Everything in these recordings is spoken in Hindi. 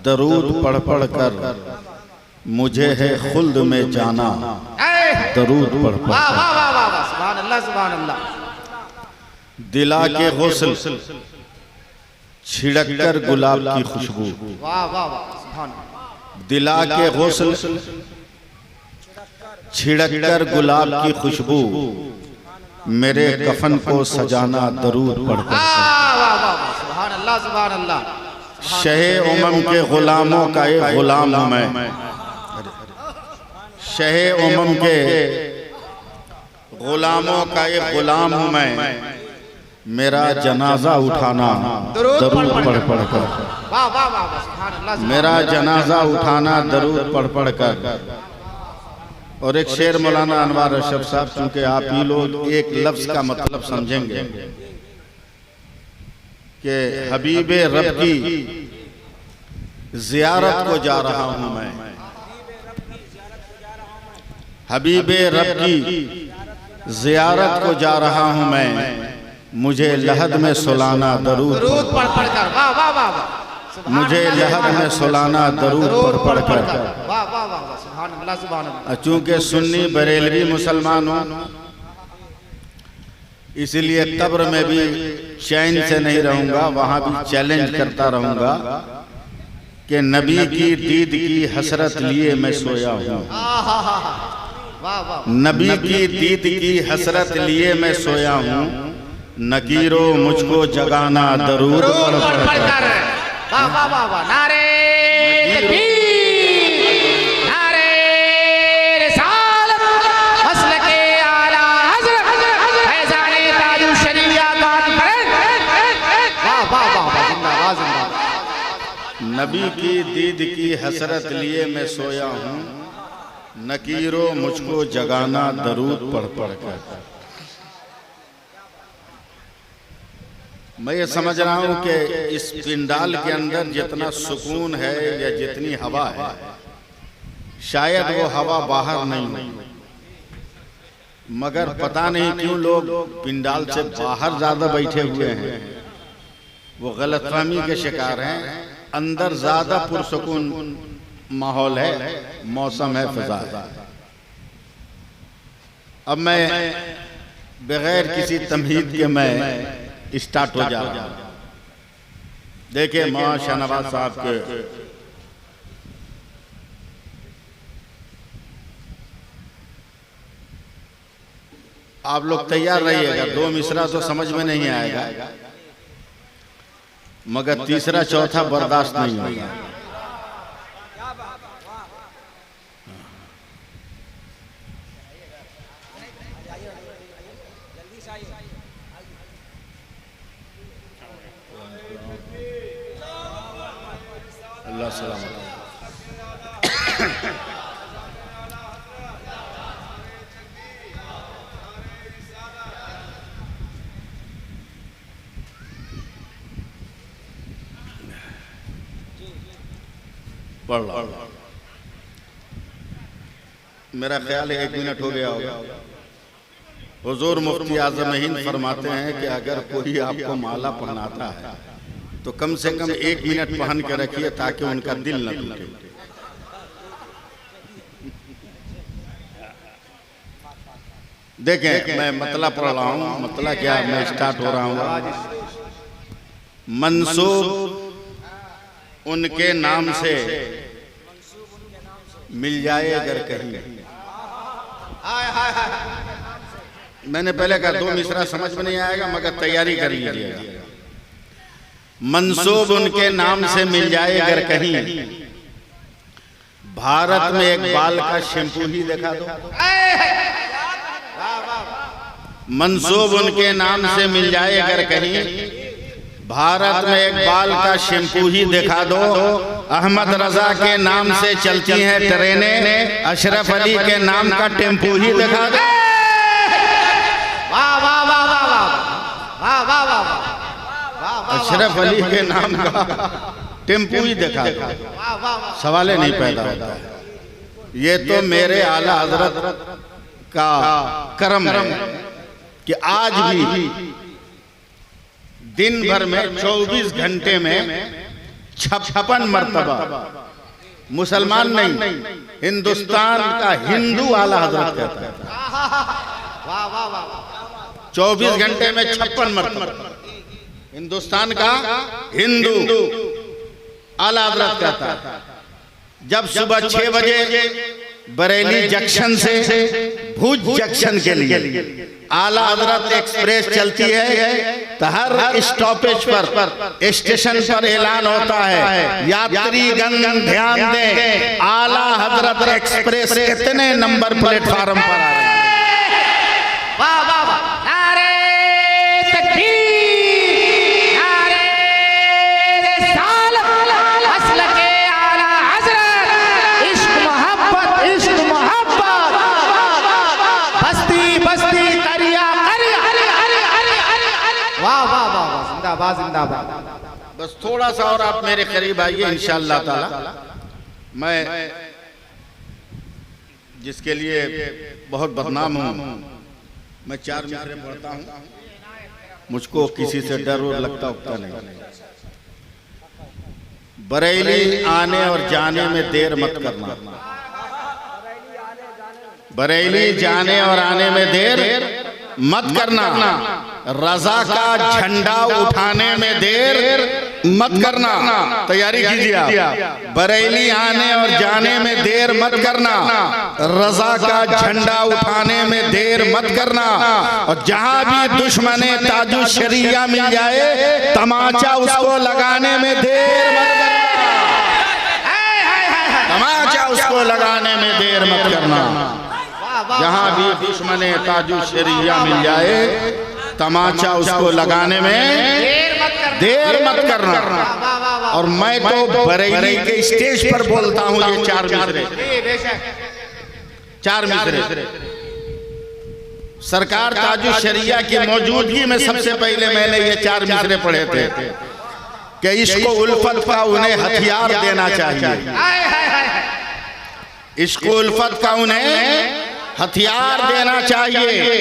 दरूद पढ़ पढ़ कर मुझे है खुल्द में जाना। दरूद पढ़ पढ़ सुभान अल्लाह सुभान अल्लाह। दिला के गुस्ल छिड़क कर गुलाब की खुशबू। वाह वाह वाह सुभान। दिला के गुस्ल छिड़क कर गुलाब की खुशबू, मेरे कफन को सजाना दरूद पढ़ कर। सुभान अल्लाह सुभान अल्लाह। शहे उमम के गुलामों का एक गुलाम हूं मैं। शहे उमम के गुलामों का एक गुलाम हूं मैं। मेरा जनाजा उठाना दरूद पढ़ पढ़ कर। मेरा जनाजा उठाना दरूद पढ़ पढ़ कर। और एक शेर मौलाना अनवर अशरफ साहब, चूंकि आप ही लोग एक लफ्ज का मतलब समझेंगे कि हबीबे रब की जियारत को जा रहा हूं मैं। हबीबे रब की जियारत को जा रहा हूं मैं। मुझे लहद में सुलाना दरूद पढ़ पढ़ कर। वाह वाह वाह। मुझे लहद में सुलाना दरूद पढ़ पढ़ कर। वाह वाह वाह सुभान अल्लाह सुभान अल्लाह। चूंकि सुन्नी बरेलवी मुसलमान हूं, इसलिए कब्र में भी चैन से नहीं रहूंगा, वहां भी चैलेंज करता रहूंगा कि नबी की दीद की हसरत लिए मैं सोया हूं। नबी की दीद की हसरत लिए मैं सोया हूं। नकीरो मुझको जगाना दरूद पढ़ पढ़ कर। वाह वाह वाह वाह। नारे तकबीर, नारे रिसालत, मसल के आला हज़रत फैज़ाने ताजुल शरीया कॉन्फ्रेंस। वाह वाह वाह जिंदाबाद जिंदाबाद। नबी की दीद की हसरत लिए मैं सोया हूं। नकीरो मुझको जगाना दरूद पढ़ पढ़ कर। मैं ये समझ रहा हूं कि इस पिंडाल के अंदर जितना सुकून है या जितनी हवा है, शायद वो हवा बाहर नहीं हो, मगर पता नहीं क्यों लोग पिंडाल से बाहर ज्यादा बैठे हुए हैं। वो गलतफहमी के शिकार हैं। अंदर ज्यादा पुरसुकून माहौल है, मौसम है, फिजा है। अब मैं बगैर किसी तमहीद के मैं स्टार्ट हो जा रहा हूं। देखिए मां शाहनवाज साहब के आप लोग तैयार रहिएगा। दो मिसरा तो समझ में नहीं आएगा, मगर तीसरा चौथा बर्दाश्त नहीं होगा। अल्लाह सलामत। पढ़ लो। मेरा ख्याल है 1 मिनट हो गया होगा। हुजूर मुफ्ती आज़म हिंद फरमाते हैं कि अगर कोई आपको माला पहनाता है तो कम से कम 1 मिनट पहन के रखिए ताकि उनका दिल न टूटे। देखें मैं मतला पढ़ रहा हूँ। मतला क्या, मैं स्टार्ट हो रहा हूँ। मंसूब उनके नाम से मिल जाए अगर कहीं। मैंने पहले कहा 2 मिसरा समझ में नहीं आएगा, मगर तैयारी कर लीजिएगा। मंसूब उनके नाम से मिल जाए अगर कहीं। भारत में एक बाल का शैम्पू ही दिखा दो। मंसूब उनके नाम से मिल जाए अगर कहीं। भारत में एक बाल का शैम्पू ही दिखा दो। अहमद रजा के नाम से चलती हैं ट्रेनें, अशरफ अली के नाम का टेम्पू ही दिखा दो। वाह वाह वाह वाह वाह वाह वाह वाह। अशरफ अली के नाम का टेम्पू ही दिखा दो। सवाल नहीं पैदा होता है। ये तो मेरे आला हजरत का करम है कि आज भी दिन भर में 24 घंटे में 56 मर्तबा मुसलमान नहीं, हिंदुस्तान का हिंदू आला हजरत कहता है। वाह वाह वाह 24 घंटे में 56 मर्तबा हिंदुस्तान का हिंदू आला हजरत कहता है। जब सुबह 6 बजे बरेली जंक्शन से भुज जंक्शन के लिए आला हजरत एक्सप्रेस चलती है तो हर स्टॉपेज पर स्टेशन पर ऐलान होता है, यात्रीगण ध्यान दें, आला हजरत एक्सप्रेस कितने नंबर प्लेटफार्म पर आ रही है। वाह वाह वाह नारे तकबीर नारे रिसालत असल के आला हजरत इश्क मोहब्बत बस्ती बस्ती करिया वाह वाह वाह जिंदाबाद जिंदाबाद। बस थोड़ा सा और आप मेरे करीब आइए इंशाअल्लाह ताला। मैं जिसके लिए बहुत बदनाम हूँ, मैं 4 मिसरे पढ़ता हूँ, मुझको किसी से डर और लगता उगता नहीं। बरेली आने और जाने में देर मत करना, बरेली जाने और आने में देर मत करना, रजा का झंडा उठाने में देर मत करना। तैयारी कीजिए आप, बरेली आने और जाने में देर मत करना, रजा का झंडा उठाने में देर मत करना। और जहां भी दुश्मने ताजु शरिया मिल जाए, तमाचा उसको लगाने में देर मत करना, तमाचा उसको लगाने में देर मत करना। जहां भी दुश्मने ताजु शरिया मिल जाए, तमाचा उसको लगाने में देर मत करना। और मैं तो बरेली के स्टेज पर बोलता हूं ये 4 मिसरे, 4 मिसरे। सरकार ताजु शरिया की मौजूदगी में सबसे पहले मैंने ये 4 मिसरे पढ़े थे कि इसको उल्फत का उन्हें हथियार देना चाहिए, इसको उल्फत का उन्हें हथियार देना चाहिए,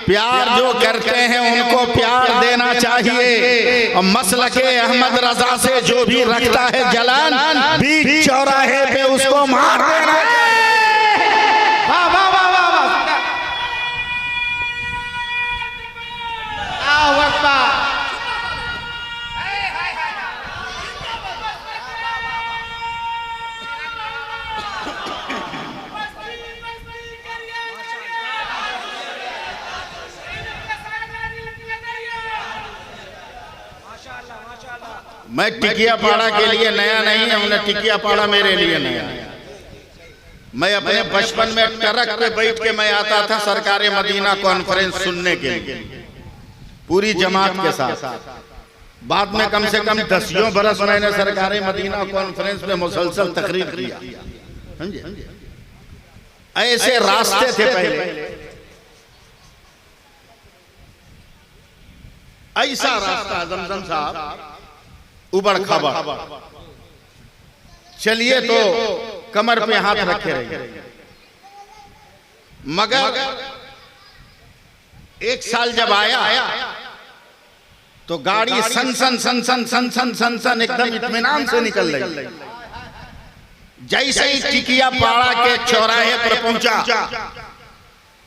प्यार जो करते हैं उनको प्यार देना चाहिए। और मसलके अहमद रजा से जो भी रखता है जलान, बीच चौराहे पे उसको मार देना चाहिए। वाह वाह वाह वाह वाह अल्लाहू अकबर। मैं टिकिया पाड़ा के लिए नया नहीं, हमने टिकिया पाड़ा मेरे लिए नया। मैं अपने बचपन में ट्रक पे बैठ के मैं आता था सरकारे मदीना कॉन्फ्रेंस सुनने के लिए पूरी जमात के साथ। बाद में कम से कम 10 बरस मैंने सरकारे मदीना कॉन्फ्रेंस में मुसलसल तकरीर किया, समझे। ऐसे रास्ते थे पहले, ऐसा रास्ता जमजम साहब उबड़ खाबड़। चलिए तो कमर पे हाथ रखे रहिए। मगर एक साल जब आया तो गाड़ी सन सन सन सन सन सन सन सन एकदम इत्मीनान से निकल रही। जैसे ही टिकिया पाड़ा के चौराहे पर पहुंचा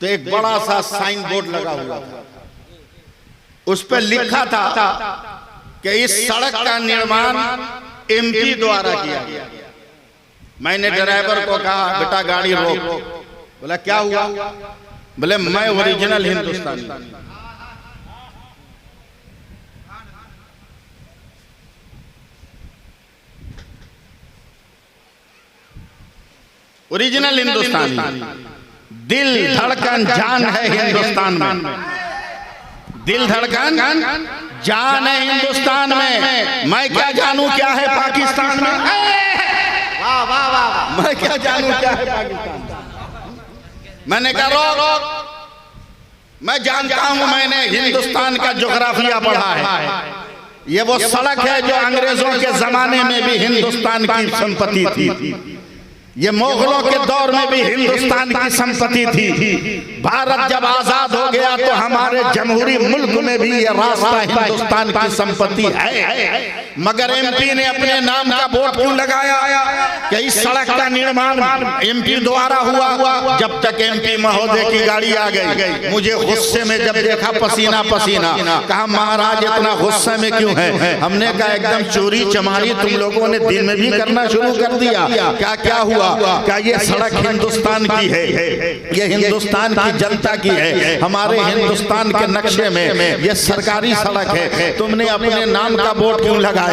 तो एक बड़ा सा साइन बोर्ड लगा हुआ था, उस पर लिखा था कि इस सड़क का निर्माण एमपी द्वारा किया गया। मैंने ड्राइवर को कहा बेटा गाड़ी रोक। बोला क्या हुआ? बोले मैं ओरिजिनल हिंदुस्तानी। ओरिजिनल हिंदुस्तानी, दिल धड़कन जान है हिंदुस्तान में, दिल धड़कन जान है हिंदुस्तान में। मैं क्या जानूं क्या है पाकिस्तान में, वाह वाह वाह। मैं क्या जानूं क्या है पाकिस्तान में। मैंने कहा रोक, मैं जानता हूं, मैंने हिंदुस्तान का ज्योग्राफिया पढ़ा है। ये वो सड़क है जो अंग्रेजों के जमाने में भी हिंदुस्तान की संपत्ति थी। ये मुगलों के दौर में भी हिंदुस्तान की संपत्ति थी। भारत जब आजाद हो गया तो हमारे जमहूरी मुल्क में भी ये रास्ता हिंदुस्तान की संपत्ति है। मगर एमपी ने अपने नाम का बोर्ड क्यों लगाया कि इस सड़क का निर्माण एमपी द्वारा हुआ। जब तक एमपी महोदय की गाड़ी आ गई, मुझे गुस्से में जब देखा पसीना पसीना, कहा महाराज इतना गुस्से में क्यों है? हमने कहा एकदम चोरी चमारी तुम लोगों ने दिन में भी करना शुरू कर दिया। क्या हुआ? क्या ये सड़क हिंदुस्तान की है, ये हिंदुस्तान की जनता की है। हमारे हिंदुस्तान के नक्शे में ये सरकारी सड़क है, तुमने अपने नाम का बोर्ड क्यों लगाया?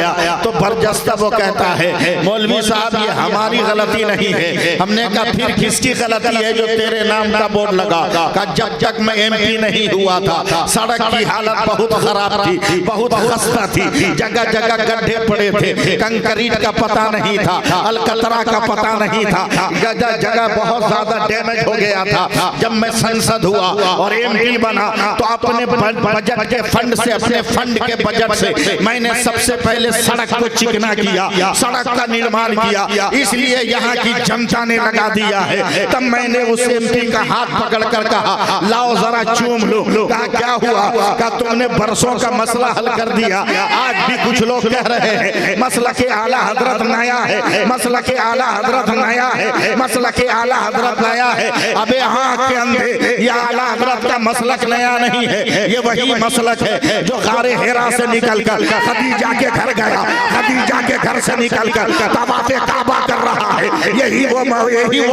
तो बरजस्ता वो कहता है मौलवी साहब ये हमारी गलती नहीं है। हमने कहा फिर किसकी गलती है जो तेरे नाम का बोर्ड लगा? कहा जब तक मैं एमपी नहीं हुआ था सड़क की हालत बहुत खराब थी, बहुत खस्ता थी, जगह जगह गड्ढे पड़े थे, कंक्रीट का पता नहीं था, अलकतरा का पता नहीं था, जगह जगह बहुत ज्यादा डैमेज हो गया था। जब मैं संसद हुआ और एमपी बना तो अपने बजट के फंड से, अपने फंड के बजट से मैंने सबसे पहले सड़क को चिकना किया, सड़क का निर्माण किया। इसलिए यहाँ की जनता ने लगा दिया है। तब मैंने उस एमपी का हाथ पकड़कर कहा लाओ जरा चूम लो। कहा क्या हुआ? कहा तुमने बरसों का मसला हल कर दिया। आज भी कुछ लोग कह रहे हैं मसला के आला हजरत नया है, मसला के आला हजरत नया है, मसला के आला हजरत नया है। अबे हाँ के अंधे, ये आला हजरत का मसलक नया नहीं है, ये वही मसलक है जो गारे हेरा से निकलकर खदीजा के घर गया, खदीजा के घर से निकलकर तवाफ़े काबा कर रहा है। यही वो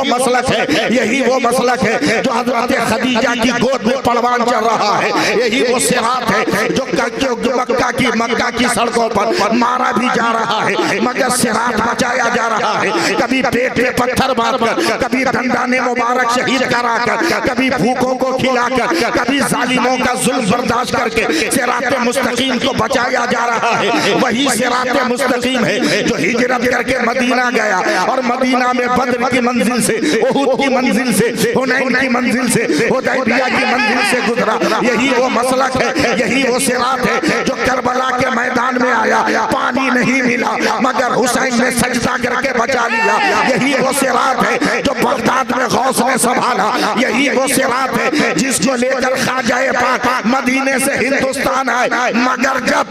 मसलक है, यही वो मसलक है जो हजरत खदीजा की गोद में परवान चल रहा है। यही वो सिरात है जो मक्का की सड़कों पर मारा भी जा रहा है मगर सिरात बचाया जा रहा है। कभी पेट पे पत्थर मारकर, कभी दंडाने मुबारक शहीद कराकर, कभी भूखों को खिलाकर, कभी जालिमों का जुल्म बर्दाश्त करके सिरात मुस्तकीम को बचाया जा रहा है। वही सिरात मुस्तकीम है जो हिजरत करके मदीना गया और मदीना में बद्र की मंजिल से, उहुद की मंजिल से, हुनैन की मंजिल से, हुदैबिया की मंजिल से गुजरा। यही वो मसलक है, यही वो सिरात है जो करबला के मैदान में आया, पानी नहीं मिला मगर हुसैन ने सजदा करके बचा लिया। यही वो सिरात है जो बगदाद में गौस ने संभाला। यही वो सिरात है जिसको लेकर ख्वाजाए पाक मदीने से हिंदुस्तान आए। मगर जब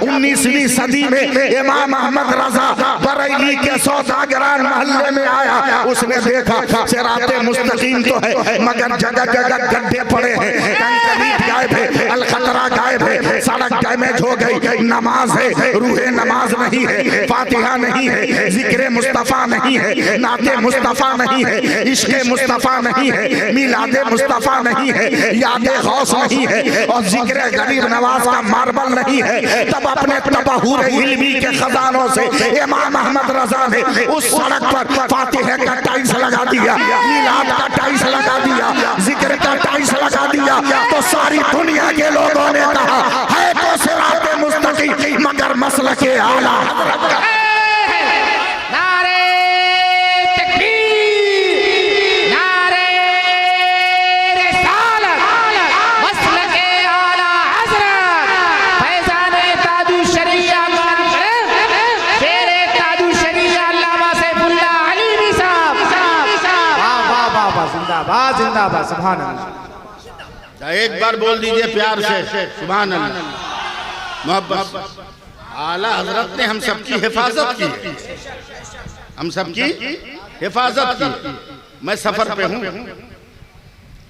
19वीं सदी में इमाम अहमद रजा बरेली के सौदागरान मोहल्ले में आया, उसने देखा सिरात मुस्तकीम तो है मगर जगह जगह गड्ढे पड़े हैं, कंक्रीट गायब है, अलखतरा गायब है, सड़क डैमेज हो गई, नमाज है रूहे नमाज नहीं है, फातिहा नहीं है, जिक्र मुस्तफा नहीं है, नाते मुस्तफा नहीं है, इश्क़ मुस्तफा नहीं है, मिलादे मुस्तफा नहीं है, यादे गौस नहीं है और जिक्र गरीब नवाज का मार्बल नहीं है। तब अपने तबहुर इल्मी के खजानों से इमाम अहमद रजा ने उस सड़क पर फातिहा का टाइल्स लगा दिया, मिलाद का टाइल्स लगा दिया, जिक्र का टाइल्स लगा दिया। तो सारी दुनिया के लोगों ने कहा है तो सिरात मुस्तकीम मगर मसलक आला। जिंदाबाद सुभान अल्लाह। एक बार बोल दीजिए प्यार से सुभान अल्लाह। मोहब्बत आला हजरत ने हम सबकी हिफाजत की, हम सबकी हिफाजत की। मैं सफर पे हूँ,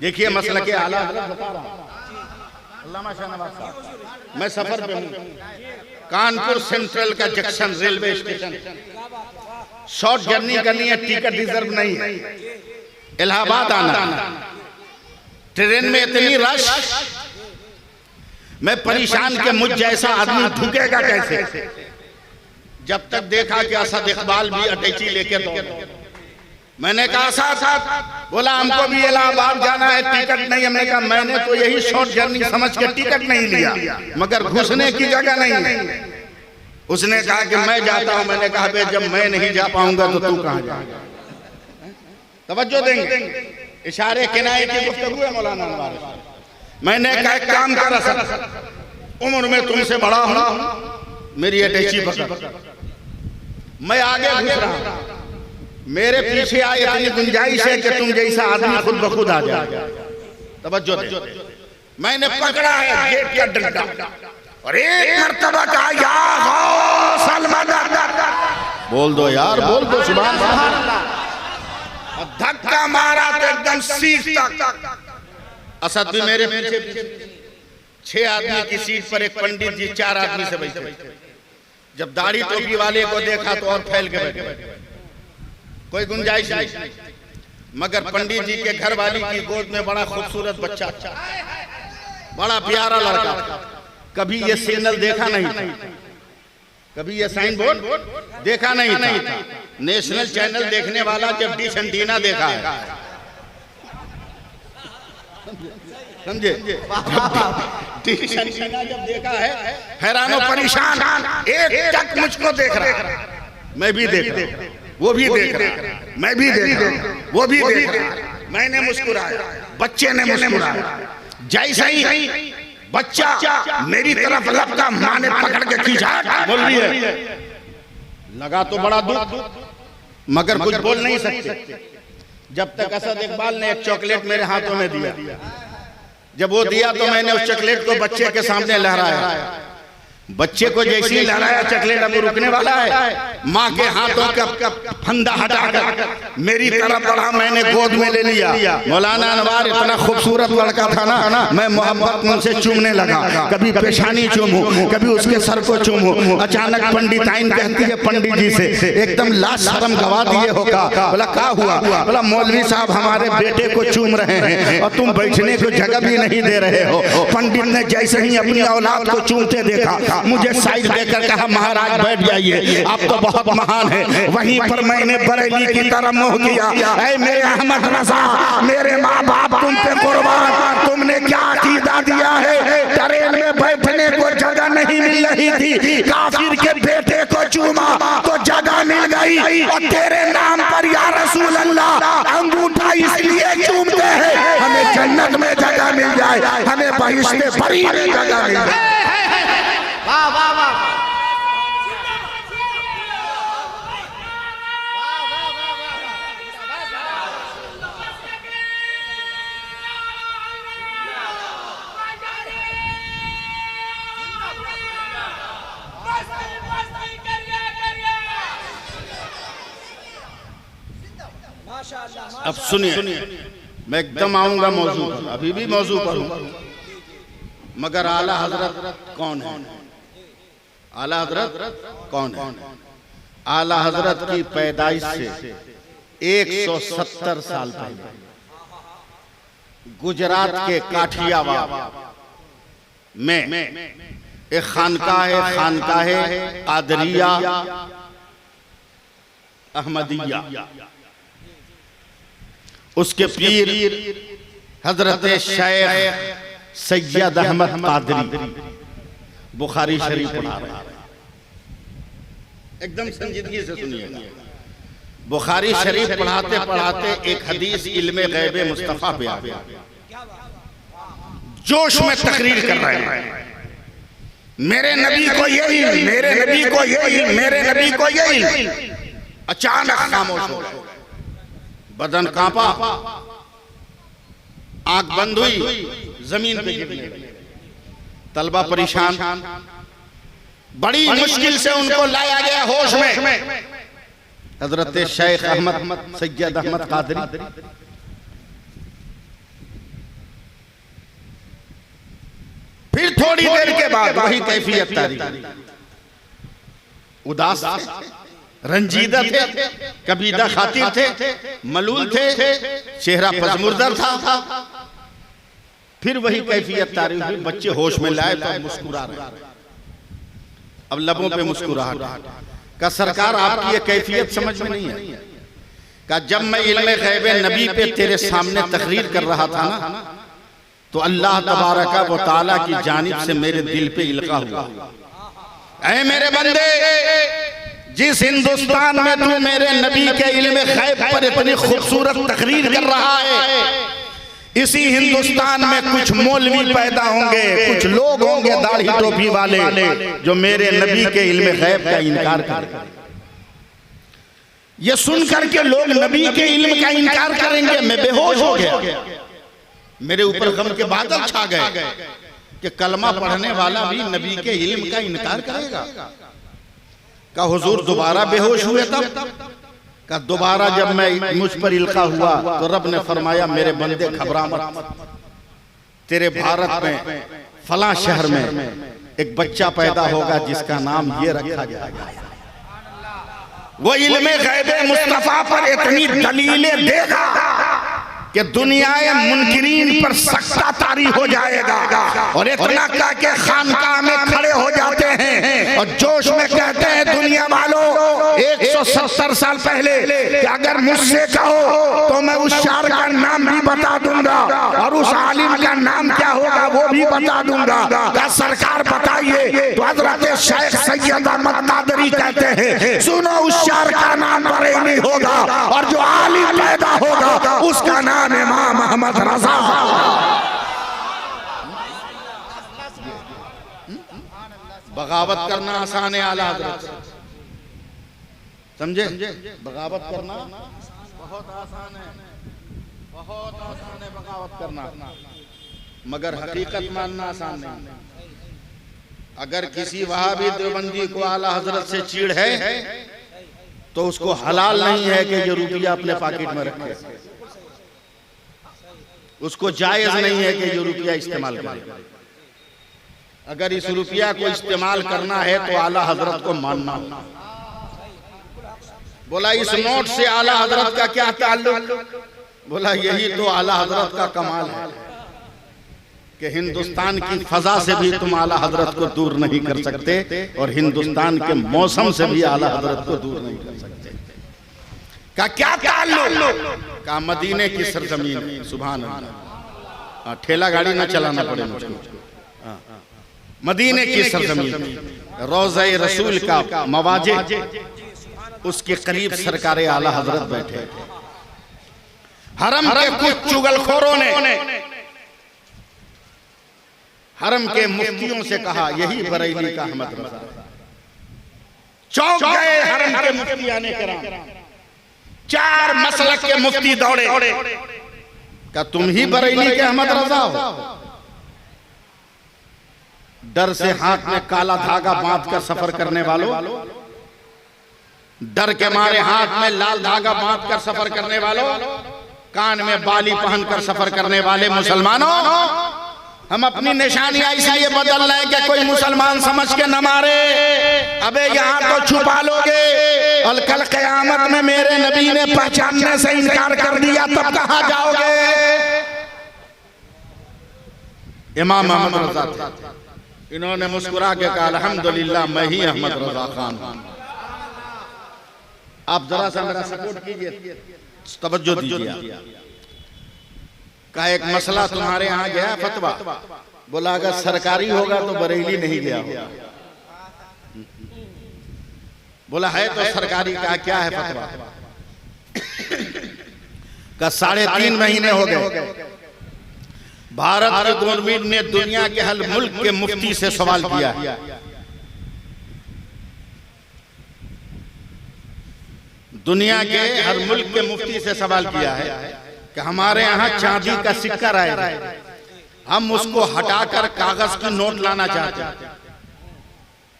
देखिए मसला के आला हजरत बता रहा हूँ, अल्लामा शाहनवाज साहब, मैं सफर पे हूँ। कानपुर सेंट्रल का junction railway station, short journey करनी है, टिकट रिजर्व नहीं है, इलाहाबाद आना, ट्रेन में इतनी रश, मैं परेशान कि मुझ जैसा आदमी ढुकेगा कैसे। जब तक देखा कि असद इकबाल भी अटैची लेके दौड़े, मैंने कहा साथ, बोला हमको भी इलाहाबाद जाना है, टिकट नहीं। हमने कहा मैंने तो यही शॉर्ट जर्नी समझ के टिकट नहीं लिया मगर घुसने की जगह नहीं है। उसने कहा कि मैं जाता हूं। मैंने कहा बे जब मैं नहीं जा पाऊंगा तो तू कहां जाएगा। तवज्जो देंगे, इशारे किनारे की गुफ्तगू है मौलाना नवाज। मैंने कहा काम कर उम्र में तुमसे बड़ा हूं, मेरी अटैची पकड़। मैं आगे घुस रहा हूं, मेरे पीछे आए, इतनी गुंजाइश है कि तुम जैसा आदमी खुद ब खुद आ जाए। तवज्जो दे, मैंने पकड़ा है गेट का डंडा और एक मर्तबा कहा या गौसल मदद, बोल दो यार, बोल दो सुभान अल्लाह। धक्का मारा तो एकदम सीट तक। असद भी मेरे पीछे, 6 आदमी की सीट पर एक पंडित जी 4 आदमी से बैठे। जब दाढ़ी टोपी वाले को देखा तो और फैल के बैठे, कोई गुंजाइश नहीं। मगर पंडित जी के घर वाली की गोद में बड़ा खूबसूरत बच्चा, बड़ा प्यारा लड़का। कभी ये सिग्नल देखा नहीं था, कभी ये साइन बोर्ड देखा नहीं था। नेशनल चैनल देखने वाला जब डिश एंटीना देखा है, समझे, डिश एंटीना जब देखा है, हैरान और परेशान, एक टक मुझको देख रहा है, मैं भी देख रहा, वो भी देख रहा, मैं भी देख रहा, वो भी देख रहा। मैंने मुस्कुराया, बच्चे ने मुस्कुराया। जैसे ही बच्चा मेरी तरफ लपका, मां ने पकड़ के खींचा, बोल रही है। लगा तो बड़ा दुख, मगर कुछ बोल नहीं सकते। जब तक असद इकबाल ने एक चॉकलेट मेरे हाथों में दिया, जब वो दिया तो मैंने उस चॉकलेट को बच्चे के सामने लहराया। बच्चे को जैसे ही लहराया, चॉकलेट अब रुकने वाला है। माँ के हाथों का फंदा हटाकर मेरी तरफ बढ़ा, मैंने गोद में ले लिया। मौलाना अनवार इतना खूबसूरत लड़का था ना, मैं मोहब्बत में उनसे चूमने लगा। कभी पेशानी चूमूं, कभी उसके सर को चूमूं। अचानक पंडिताइन कहती है पंडित जी से, एकदम लाश शर्म गवा दिए होगा। बोला क्या हुआ? बोला मौलवी साहब हमारे बेटे को चूम रहे हैं और तुम बैठने को जगह भी नहीं दे रहे हो। पंडित ने जैसे ही अपनी औलाद को चूमते देखा, मुझे साइड देकर कहा महाराज बैठ जाइए, आप तो बहुत महान है। वहीं पर मैंने बरेली की तरफ मुंह किया, ऐ मेरे अहमद रजा, मेरे माँ बाप तुम पे कुर्बान, तुमने क्या अकीदा दिया है। ट्रेन में बैठने को जगह नहीं मिल रही थी, काफिर के बेटे को चूमा तो जगह मिल गई, और तेरे नाम पर या रसूल अल्लाह अंगूठा इसलिए चूमते हैं हमें जन्नत में जगह मिल जाए, हमें बहिश्ते बरी में जगह मिल जाए। वाह वाह वाह, अब सुनिए, मैं एकदम आऊंगा मौजू पर, अभी भी मौजू पर हूं, मगर आला हजरत कौन है? आला हजरत कौन है? आला हजरत की पैदाइश से 170 साल पहले गुजरात के काठियावाड़ में एक खानकाह कादरिया अहमदिया, उसके पीर हजरत शेख सैयद अहमद कादरी बुखारी शरीफ पढ़ा रहे हैं। एकदम संजीदगी से सुनिएगा। बुखारी शरीफ पढ़ाते पढ़ाते एक हदीस इल्मे गैबे मुस्तफा पे आ गया, जोश में तकरीर कर रहे हैं, मेरे नबी को यही, मेरे नबी को यही, मेरे नबी को यही। अचानक खामोश हो गए, बदन कांपा, आंख बंद हुई, जमीन पे गिरने लगे। तलबा परेशान, बड़ी मुश्किल से उनको लाया गया होश में। हजरत शेख अहमद सैयद अहमद कादरी फिर थोड़ी देर के बाद वही कैफियत तारी, उदास थे, रंजीदा थे, कबीदा खातिर थे, मलूल थे, चेहरा पजमुर्दर था। फिर वही कैफियत तारी हुई, बच्चे होश में लाए तो मुस्कुरा रहे, अब लबों पे मुस्कुराहट। का सरकार आपकी ये कैफियत समझ में नहीं है? का जब मैं इल्मे गैबे नबी पे तेरे सामने तकरीर कर रहा था ना, तो अल्लाह तबारका व तआला की जानिब से मेरे दिल पे इल्का हुआ, ऐ मेरे बंदे, जिस हिंदुस्तान में तू मेरे नबी के इल्मे गैब पर इतनी खूबसूरत तकरीर कर रहा है, इसी हिंदुस्तान में कुछ मौलवी पैदा होंगे, कुछ लोग होंगे दाढ़ी टोपी वाले जो मेरे नबी के इल्मे गैब का इनकार करेंगे। ये सुन करके लोग नबी के इल्म का इनकार करेंगे। मैं बेहोश हो गया, मेरे ऊपर गम के बादल छा गए कि कलमा पढ़ने वाला भी नबी के इल्म का इनकार करेगा। का हुजूर दोबारा बेहोश हुए तब? का दोबारा जब मैं मुझ पर इल्का हुआ तो रब ने फरमाया मेरे बंदे घबरा मत, तेरे भारत में फलां शहर में एक बच्चा पैदा होगा जिसका नाम ये रखा गया। वो इल्मे गैबे मुस्तफा पर इतनी दलीलें देगा कि दुनियाए मुनकिरीन पर सख्ता तारी हो जाएगा। और इतना कह के खानकाह में खड़े हो जाते हैं और जोश में कहते हैं दुनिया वालों 170 साल पहले कि अगर मुझसे कहो तो मैं उस शायर का नाम भी बता दूंगा और उस आलिम का नाम क्या होगा वो भी बता दूंगा। क्या सरकार बताइए? तो हजरत शेख सैयद अहमद कादरी कहते हैं सुनो उस शायर का नाम बरेली होगा और जो आलिम पैदा होगा उसका नाम इमाम अहमद रजा। बगावत करना आसान है आला हजरत, समझे? बगावत करना बहुत आसान है, बहुत आसान है बगावत करना, मगर हकीकत मानना आसान नहीं। अगर किसी वहाबी देवबंदी को आला हजरत से चीड़ है तो उसको हलाल नहीं है कि ये रुपया अपने पॉकेट में रखे, उसको जायज नहीं है कि ये रुपया इस्तेमाल करे। अगर इस रुपया को इस्तेमाल करना है तो आला हजरत को मानना। बोला इस नोट से आला हजरत का क्या ताल्लुक? बोला यही तो आला हजरत का कमाल है कि हिंदुस्तान की फजा से भी तुम आला हजरत को दूर नहीं कर सकते और हिंदुस्तान के मौसम से भी आला हजरत को दूर नहीं कर सकते। का क्या ताल्लुक? का मदीने की सरजमीन। सुभान अल्लाह, ठेला गाड़ी ना चलाना पड़े मुझको। मदीने की सरजमीन, रोज़े रसूल का मवाजे, उसके करीब सरकारे आला हजरत बैठे। हरम के कुछ चुगलखोरों ने हरम के मुफ्तियों से कहा यही बरेली का अहमद रजा। चौंक गए हरम के मुफ्ती आने कराम, 4 मसलक के मुफ्ती दौड़े का तुम ही बरेली के अहमद रजा हो? डर से हाथ में काला धागा बांध कर सफर करने वालों, डर के मारे हाथ में लाल धागा बांध कर सफर करने वालों, कान में बाली पहनकर सफर करने वाले मुसलमानों, हम अपनी निशानियां इसलिए बदल रहे हैं कि कोई मुसलमान समझ के न मारे। अबे यहाँ तो छुपा लोगे और कल क़यामत में मेरे नबी ने पहचानने से इनकार कर दिया तब कहाँ जाओगे? इमाम अहमद रजा थे, इन्होंने मुस्कुरा के कहा अल्हम्दुलिल्लाह मैं ही अहमद रजा खान हूं। आप जरा सा मेरा सपोर्ट कीजिए, तवज्जो दीजिए। का एक मसला तुम्हारे यहाँ गया फतवा, बोला अगर सरकारी होगा तो बरेली नहीं गया होगा। बोला है तो सरकारी का क्या है फतवा? का 3.5 महीने हो गए भारत की गवर्नमेंट ने दुनिया के हर मुल्क के मुफ्ती से सवाल किया, दुनिया के हर मुल्क के मुफ्ती से सवाल किया है कि हमारे यहाँ चांदी का सिक्का आएगा, हम उसको हटाकर कागज की नोट लाना चाहते हैं।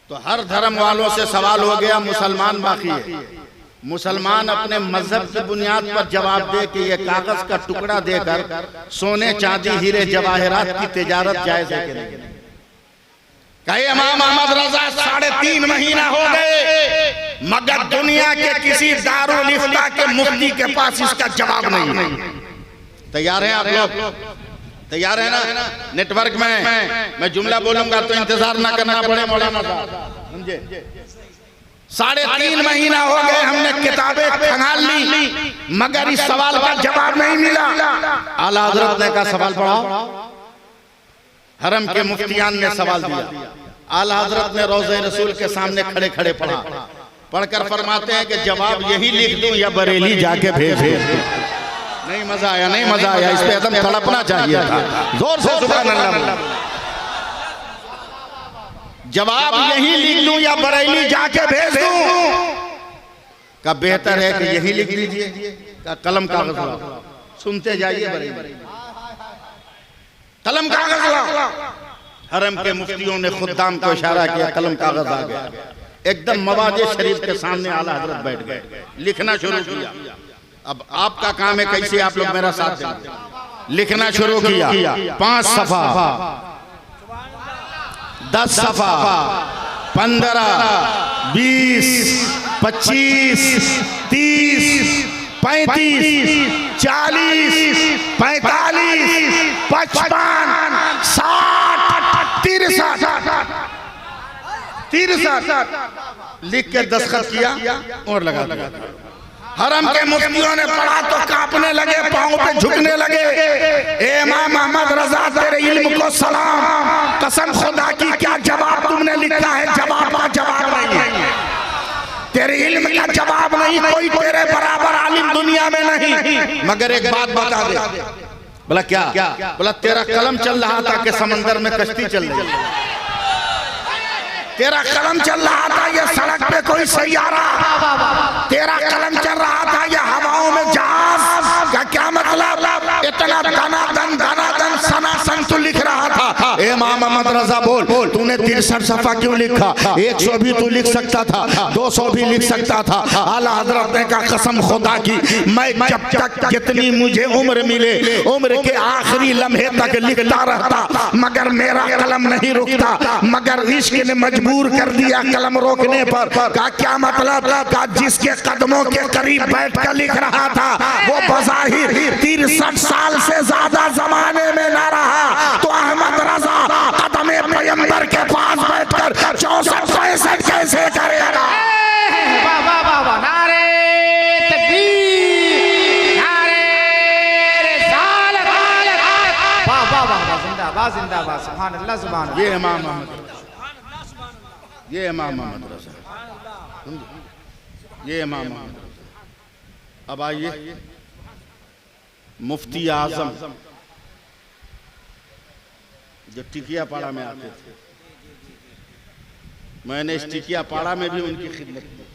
तो हर धर्म वालों से सवाल हो गया, मुसलमान बाकी है। मुसलमान अपने मजहब की बुनियाद पर जवाब दे कि ये कागज का टुकड़ा देकर सोने चांदी हीरे जवाहरात की तिजारत जायज है कि नहीं? कहे इमाम अहमद रजा 3.5 महीना हो गए मगर दुनिया के किसी दारुल इफ्ता के मुफ्ती के पास इसका जवाब नहीं। तैयार हैं आप लोग? तैयार है ना? नेटवर्क में मैं जुमला बोलूंगा तो इंतजार ना करना पड़े मौलाना साहब, समझे? 3.5 महीना हो गए हमने किताबें खंगाल ली मगर इस सवाल का जवाब नहीं मिला। आला हजरत ने कहा सवाल पढ़ाओ। हरम के मुफ्तियान ने सवाल दिया, आला हजरत ने रोज़े रसूल के सामने खड़े खड़े पढ़ा, पढ़कर फरमाते हैं कि जवाब यही लिख दूं या बरेली जाके भेज दूं? नहीं मजा आया, नहीं मजा आया, इस पे एकदम तड़पना चाहिए था, जोर से सुभान अल्लाह। जवाब यही लिख दूं या बरेली जाके भेज दूं? का बेहतर है कि यही लिख लीजिए, का कलम कागज लाओ। सुनते जाइए बड़े, कलम कागज लाओ। हरम के मुफ्तियों ने खुद्दाम को इशारा किया, कलम कागज आ गया। एकदम मवाजे शरीफ के सामने आला हजरत बैठ गए, लिखना शुरू किया। अब आपका काम है कैसे आप लोग मेरा साथ दें। लिखना शुरू किया, 5 सफा, 10 सफा, 15, 20, 25, 30, 35, 40, 45, 55, 60, 63 लिख के दस्तखत किया और लगा दिया। हरम के मुफ्तियों ने पढ़ा तो कांपने लगे, पांव पे झुकने लगे। ए इमाम मोहम्मद रजा, तेरे इल्म को सलाम, कसम खुदा की क्या जवाब तुमने लिखा है, जवाब का जवाब नहीं है, तेरे इल्म का जवाब नहीं, कोई तेरे बराबर आलिम दुनिया में नहीं। मगर एक बात बता दे। बोला क्या? बोला तेरा कलम चल रहा था कि समंदर में कश्ती चल रही है? तेरा कलम चल रहा था ये सड़क पे कोई सैयारा? तेरा कलम चल रहा था ये हवाओं में जहाज? का क्या मतलब? इतना धनाधन सनासन तू लिख रहा था। ए इमाम मोहम्मद रजा बोल, तूने 63 सफा क्यों लिखा? 100 भी तू लिख सकता था, 200 भी लिख सकता था। आला हजरत ने कहा कसम खुदा की, मैं जब तक जितनी मुझे उम्र मिले, उम्र के आखिरी लम्हे तक लिखता रहता, मगर मेरा कलम नहीं रुकता। मगर इश्क ने मजबूर कर दिया कलम रोकने पर। का क्या मतलब? का जिसके कदमों के करीब बैठकर लिख रहा था वो बज़ाहिर 63 साल से ज्यादा जमाने में ना रहा, तो अहमद रजा कदमे पैगंबर के पास बैठकर 64-65 कैसे करेगा? वाह वाह वाह वाह, नारे तकबीर, नारे रिसालत, वाह वाह वाह, जिंदाबाद जिंदाबाद, सुभान अल्लाह सुभान अल्लाह। ये इमाम मोहम्मद, ये इमाम मोहम्मद रजा, ये इमाम मोहम्मद रजा। अब आइए मुफ्ती आजम जो टिकिया पाड़ा में आते थे, मैंने इस टिकिया पाड़ा में भी उनकी खिदमत की।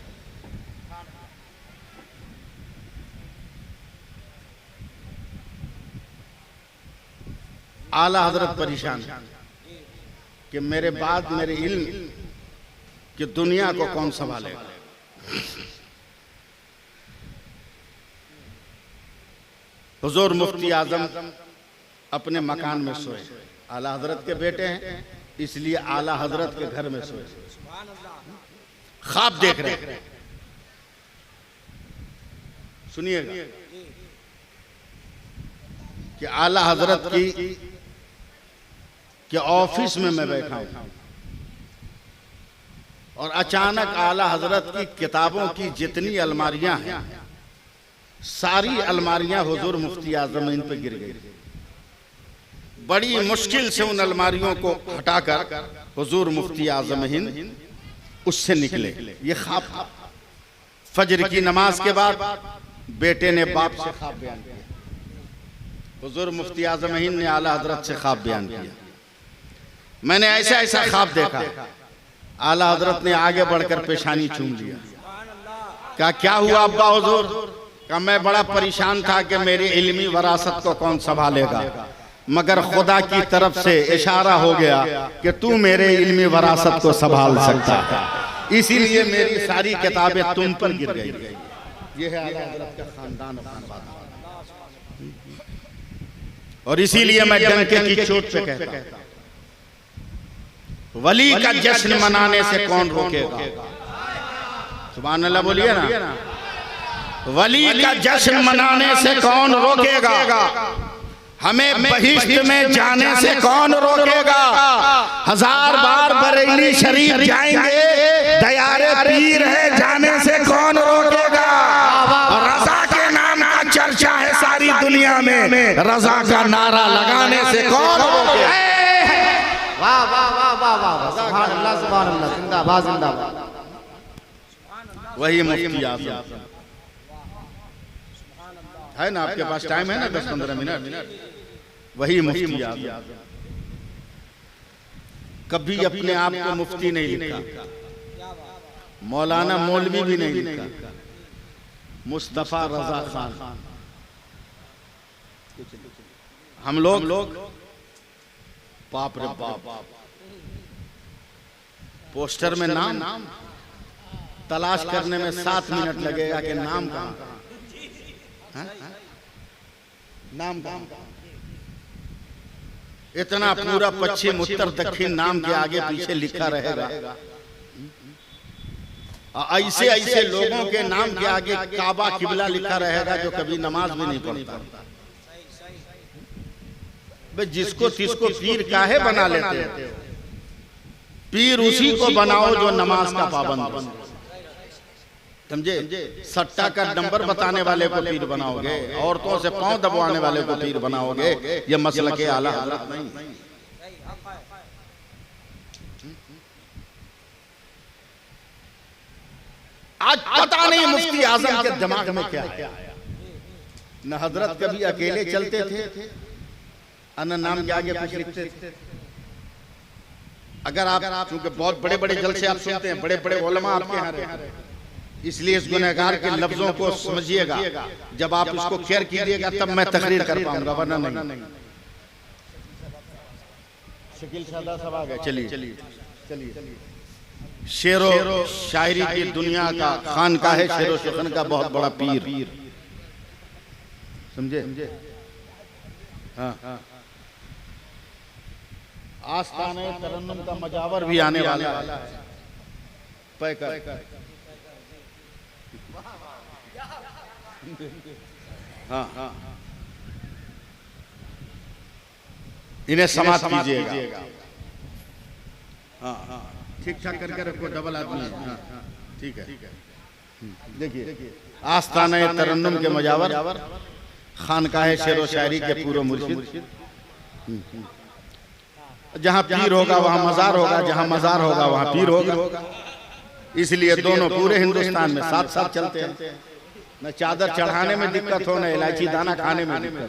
आला हजरत परेशान कि मेरे बाद मेरे इल्म कि दुनिया को कौन संभालेगा। हुजूर मुफ्ती आजम अपने मकान में सोए, आला हजरत के बेटे हैं इसलिए आला हजरत के घर में सोए, ख्वाब देख रहे हैं। सुनिएगा कि आला हजरत की कि ऑफिस में मैं बैठा हूं और अचानक आला हजरत की किताबों की जितनी अलमारियां हैं सारी अलमारियां हुजूर मुफ्ती आजम इन पे गिर गई। बड़ी मुश्किल से उन अलमारियों को हटाकर हुजूर मुफ्ती आजम हिंद उससे निकले। ये ख्वाब था। फजर की नमाज के बाद बेटे ने बाप से ख्वाब बयान किया, हुजूर मुफ्ती आजम हिंद ने आला हजरत से ख्वाब बयान किया, मैंने ऐसा ऐसा ख्वाब देखा। आला हजरत ने आगे बढ़कर पेशानी चूम लिया। क्या हुआ अब्बा हुजूर? का मैं बड़ा परेशान था कि मेरी इल्मी वरासत को कौन संभालेगा, मगर खुदा की तरफ से इशारा हो गया कि तू मेरे इल्मी वरासत को संभाल सकता है, इसीलिए मेरी सारी किताबें तुम पर गिर गई। ये है आला हजरत का खानदान और इसीलिए मैं डंके की चोट पे कहता हूं, वली का जश्न मनाने से कौन रोकेगा? सुभान अल्लाह बोलिए ना। वली का जश्न मनाने से कौन रोकेगा? हमें बहिश्त में जाने से कौन रोकेगा? 1000 बार बरेली शरीफ जाएंगे, दयारे पीर है जाने से कौन रोकेगा? रजा के नाम का चर्चा है सारी दुनिया में, रजा का नारा लगाने से कौन रोकेगा? वाह वाह वाह वाह वाह, सुभान अल्लाह सुभान अल्लाह, जिंदाबाद जिंदाबाद। वही मुफ्ती आजम है ना, आपके पास टाइम है ना 10-15 मिनट। वही मुफ्ती आजम कभी अपने आप को मुफ्ती नहीं लिखा, मौलाना मौलवी भी नहीं लिखा, मुस्तफा रजा खान। हम लोग बाप रे बाप, पोस्टर में नाम तलाश करने में 7 मिनट लगेगा कि नाम कहां, नाम कहां। इतना पूरा पश्चिम उत्तर दक्षिण नाम के आगे पीछे लिखा रहेगा। ऐसे ऐसे लोगों के नाम के आगे काबा किबला लिखा रहेगा जो कभी नमाज भी नहीं पढ़ता। जिसको तिसको पीर काहे बना लेते हो? पीर उसी को बनाओ जो नमाज का पाबंद, समझे? सट्टा का नंबर बताने वाले को पीर बनाओगे, औरतों से पांव दबवाने वाले को पीर बनाओगे, ये मसला के आला हज़रत नहीं। आज पता नहीं मुफ्ती आजम के दिमाग में क्या है। न हजरत कभी अकेले चलते थे, न नाम के आगे कुछ लिखते थे। अगर आप क्योंकि बहुत बड़े बड़े जलसे आप सुनते हैं, बड़े बड़े उलमा आपके यहाँ रहते, इसलिए इस गुनहगार के लफ्जों को समझिएगा। जब आप इसको केयर कीजिएगा तब मैं तकरीर कर पाऊंगा, वरना नहीं। शकील सादा सब आ गए। चलिए शेरो शायरी की दुनिया का खानका है, शेरो शेखन का बहुत बड़ा पीर, समझे? हाँ, आस्ताने तरन्नुम का मजावर भी आने वाला है। पैकर हाँ, इन्हें समाप्त कीजिएगा। हाँ, ठीक ठाक करके रखो, डबल आदमी है। हाँ, ठीक है। देखिए, आस्ताने तरन्नुम के मजावर, खानकाहे शेरो शायरी के पूर्व मुर्शिद। जहाँ पीर होगा वहाँ मजार होगा, जहाँ मजार होगा वहाँ पीर होगा। इसलिए दोनों पूरे हिंदुस्तान में साथ साथ चलते हैं। न चादर चढ़ाने में दिक्कत हो, न इलायची दाना खाने में दिक्कत।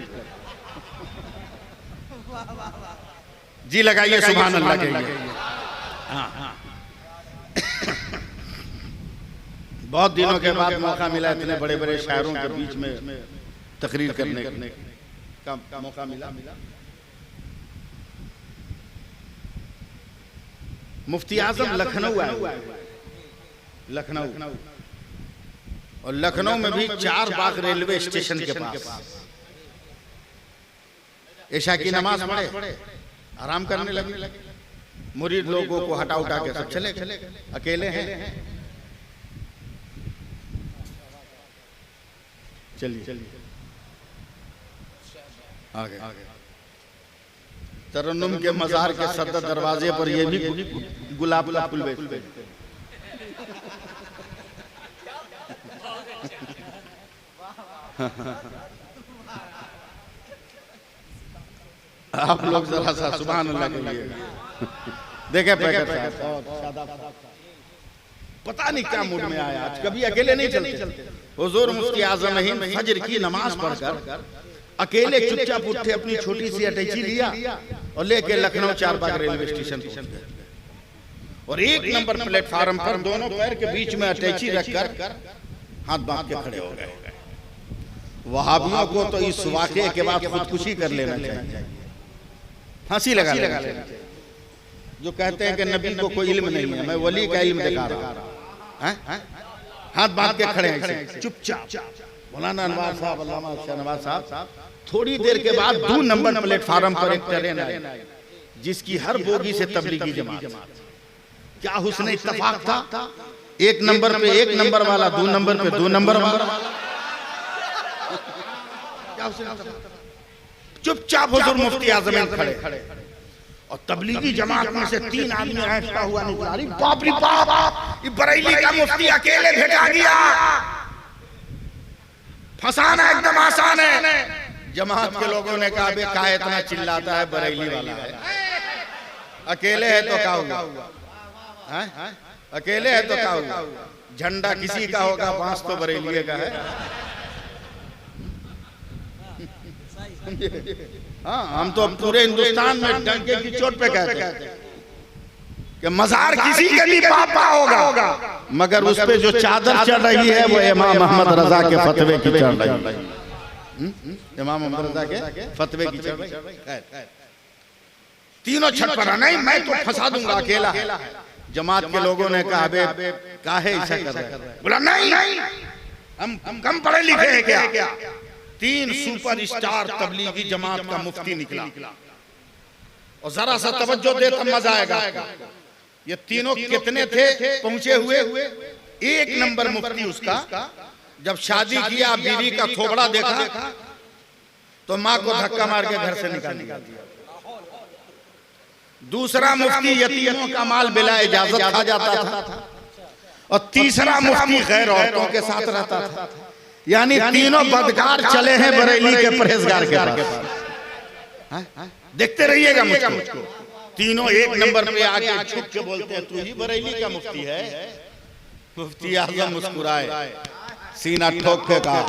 जी लगाइए सुभान अल्लाह के लिए। हाँ, बहुत दिनों के बाद मौका मिला, इतने बड़े बड़े शायरों के बीच में तकरीर करने का मौका मिला। मुफ्ती आजम लखनऊ आए, लखनऊ, और लखनऊ में भी 4 बाग रेलवे स्टेशन के पास ईशा की नमाज पढ़े, आराम करने लगे। मुरीद लोगों को हटा उठा के सब चले, अकेले हैं। चलिए आगे। तरन्नुम के मजार के सदर दरवाजे पर ये भी गुलाब का फूल बेचते हैं। आप लोग जरा सा सुभान अल्लाह कहिए। देखे पता नहीं क्या मूड में आया आज, कभी अकेले नहीं चलते। हुजूर मुफ्ती आजम हिंद फजर की नमाज पढ़कर अकेले चुपचाप उठे, अपनी छोटी सी अटैची लिया और लेके लखनऊ 4 बाग रेलवे स्टेशन पहुंच गए। और 1 नंबर प्लेटफार्म पर दोनों पैर के बीच में अटैची रखकर हाथ बांध के खड़े हो गए। वहाबियों को तो इस वाक़े के बाद खुदकुशी कर लेना चाहिए, फांसी लगा लेना चाहिए। जो कहते हैं कि नबी को कोई इल्म नहीं है, मैं वली का इल्म दिखा रहा हूं। हाथ बांध के खड़े हैं चुपचाप। मौलाना अनवार साहब, अल्लामा शहनवाज साहब, थोड़ी देर के बाद 2 नंबर प्लेटफार्म पर एक ट्रेन आई जिसकी हर बोगी से तबलीगी जमात। क्या हुस्न इत्तेफाक था, 1 नंबर पे 1 नंबर वाला, 2 नंबर पे 2 नंबर वाला। चुपचाप हुजूर मुफ्ती आजम खड़े और तबलीगी जमात में से 3 आदमी ऐसा हुआ निकला। अरे बाप रे बाप, ये बरेली का मुफ्ती अकेले भेजा गया, फंसाना एकदम आसान है। जमात के लोगों ने कहा बे का इतना चिल्लाता है, बरेली वाला है, अकेले है तो क्या हुआ? अकेले है तो क्या हुआ? झंडा किसी का होगा, बांस तो बरेली का है। हाँ, हम तो पूरे हिंदुस्तान में डंके की चोट पे कहते हैं कि मजार किसी के भी पापा होगा। मगर उस पे जो चादर चढ़ रही है वो इमाम मोहम्मद रजा के फतवे की चढ़ रही है। इमाम मोहम्मद रजा के फतवे की चढ़ रही है। तीनों छटपटा, नहीं मैं तो फंसा दूंगा अकेला है। जमात के लोगों ने कहा बे काहे ऐसा कर रहे हैं? बोला नहीं हम कम पढ़े लिखे हैं क्या? 3 सुपर स्टार तबलीगी जमात का मुफ्ती निकला, और जरा सा तवज्जो दे तब मजा आएगा। ये तीनों कितने थे पहुंचे हुए? 1 नंबर मुफ्ती उसका जब शादी किया, बीवी का थोबड़ा देखा तो माँ को धक्का मार के घर से निकाल दिया। दूसरा मुफ्ती यतीमों का माल बिला इजाजत खा जाता था, और तीसरा मुफ्ती गैर औरतों के साथ रहता था। यानी तीनों बदकार चले हैं बरेली के परहेजगार के पास। देखते रहिएगा मुझको। तीनों 1 नंबर पे आके छुप के बोलते हैं तू ही बरेली का मुफ्ती है। मुफ्ती आजम मुस्कुराए, सीना ठोक के कहा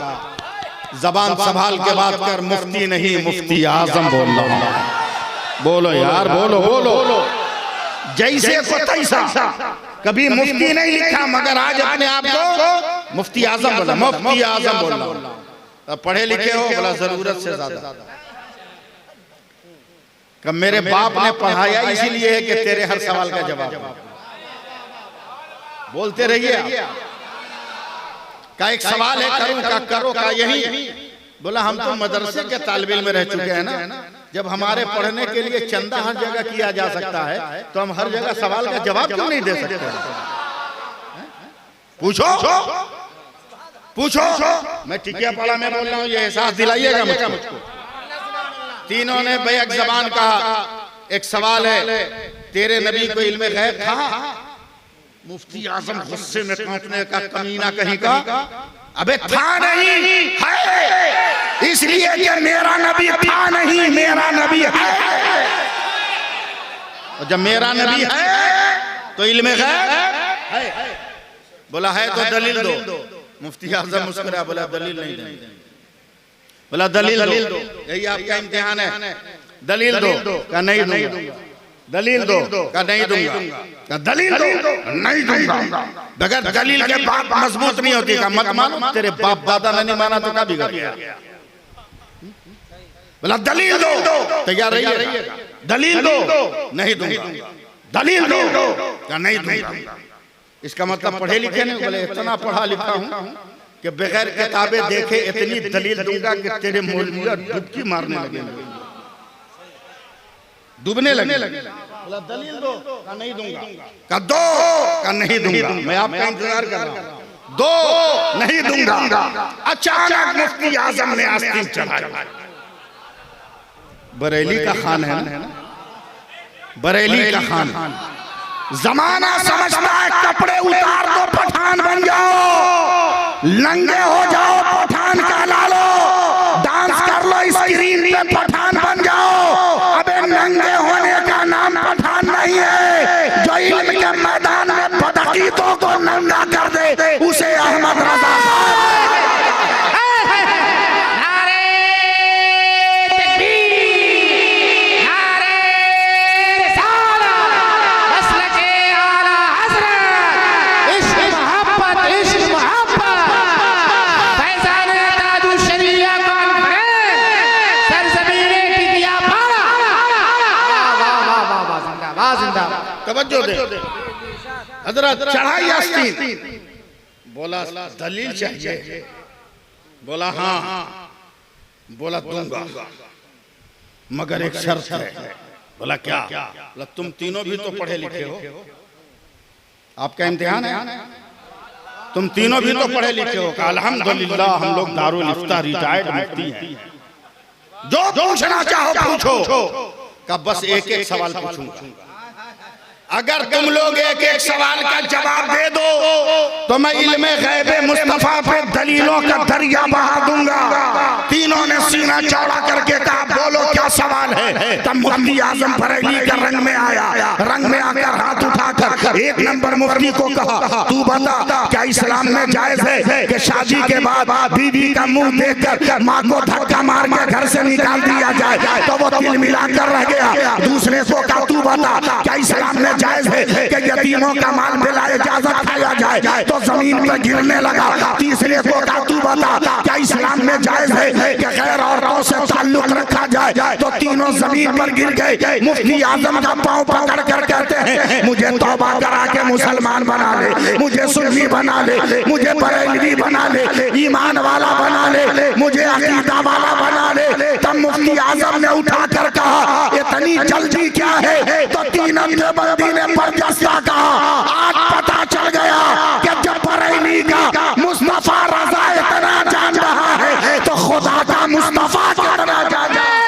जबान संभाल के बात कर, मुफ्ती नहीं मुफ्ती आजम बोल रहा हूं। बोलो यार, बोलो। जैसे को तैसा, कभी मुफ्ती नहीं लिखा मगर आज अपने आप को मुफ्ती आजम बोला, मुफ्ती आजम बोल रहा हूं। पढ़े लिखे हो? बोला जरूरत से ज्यादा। कब मेरे बाप ने पढ़ाया इसीलिए है कि तेरे हर सवाल का जवाब। बोलते रहिए। का एक सवाल है करूं का करो का यही। बोला हम तो मदरसे के तालिब इल्म में रह चुके हैं ना, जब हमारे पढ़ने के लिए चंदा हर जगह किया जा सकता है तो हम हर जगह सवाल का जवाब क्यों नहीं दे सकते? पूछो। मैं टिकिया पाड़ा में बोल रहा हूँ, ये एहसास दिलाइएगा मुझको। तीनों ने बेअक ज़बान कहा। एक सवाल है, तेरे नबी को इल्म गैब था? मुफ्ती आजम गुस्से में कांपने का कमीना कहीं का। अबे था नहीं है, इसलिए कि मेरा नबी था नहीं, मेरा नबी है। और जब मेरा नबी है तो इल्म गैब है। बोला है तो दलील दो। मुफ्ती आजम मुस्कुराया, बोला दलील नहीं देंगे। बोला दलील दो, यही आपका इम्तिहान है। दलील दो का नहीं दूंगा। दलील दो का नहीं दूंगा। का दलील दो नहीं दूंगा। बगैर दलील के बात मजबूत नहीं होती। का मत मानो, तेरे बाप दादा ने नहीं माना तो क्या बिगड़ गया? बोला दलील दो, तैयार रहिए। दलील दो, नहीं दूंगा। दलील दो का नहीं दूंगा। इसका मतलब पढ़े लिखे नहीं? बोले इतना पढ़ा लिखा हूं कि बगैर किताबें देखे इतनी दलील दूंगा कि तेरे मौलविया डुबकी मारने लगे, डूबने लगे। बोला दलील दो का नहीं दूंगा। का दो का नहीं दूंगा। मैं आपका इंतजार कर रहा हूं। दो नहीं दूंगा। अचानक मुफ्ती आजम ने आस्तीन चढ़ाया। बरेली का खान है ना, बरेली का खान। जमाना समझता है कपड़े उतार दो पठान बन जाओ, नंगे हो जाओ पठान कहला लो, डांस कर लो स्क्रीन पे पठान बन जाओ। अबे नंगे होने का नाम पठान नहीं है। जो इल्म के मैदान में बदअकीदों को नंगा कर दे उसे अहमद रजा तवज्जो दे। हजरत चढ़ाई आस्तीन। बोला दलील चाहिए? बोला हाँ। बोला दूंगा मगर एक शर्त है। बोला क्या? बोला तुम तीनों भी तो पढ़े लिखे हो, आपका इम्तिहान है। तुम तीनों भी तो पढ़े लिखे हो। अल्हम्दुलिल्लाह हम लोग दारुल इफ्ता रिटायर्ड मुफ्ती हैं। जो पूछना चाहो पूछो। का बस एक एक सवाल पूछूंगा। अगर तुम लोग एक एक सवाल का जवाब दे दो तो मैं इल्मे गैबे मुस्तफा पे दलीलों का दरिया बहा दूंगा। तीनों ने सीना चौड़ा करके कहा बोलो क्या सवाल है। तब मुफ्ती आजम बरेली का रंग में आया। रंग में आकर हाथ उठाकर एक नंबर मुफ्ती को कहा, तू बता क्या इस्लाम में जायज है कि शादी के बाद बीवी का मुंह देखकर माँ को धक्का मार के घर से निकाल दिया जाए? तो वो तिल मिलाकर रह गया। दूसरे को कहा, तू बता क्या इस्लाम में जायज है कि यतीमों का माल बिला इजाजत खाया जाए? तो जमीन पर गिरने लगा। तीसरे को कहा, तू बता क्या इस्लाम में जायज है कि गैर औरतों से ताल्लुक रखा जाए? तो तीनों जमीन पर गिर गए। मुफ्ती आजम का पांव पकड़ कर कहते हैं, मुझे तौबा करा के मुसलमान बना ले, मुझे सुन्नी बना ले, मुझे बरेलवी बना ले, ईमान वाला बना ले, मुझे अकीदा वाला बना ले। तब मुफ्ती आजम ने उठाकर कहा, इतनी जल्दी क्या है? तो तीन अंधेबंदी ने बर्जस्ता कहा, आज पता चल गया कि जब बरेली का मुस्तफा रजा इतना जान रहा है तो खुदा का मुस्तफा कितना जान रहा है।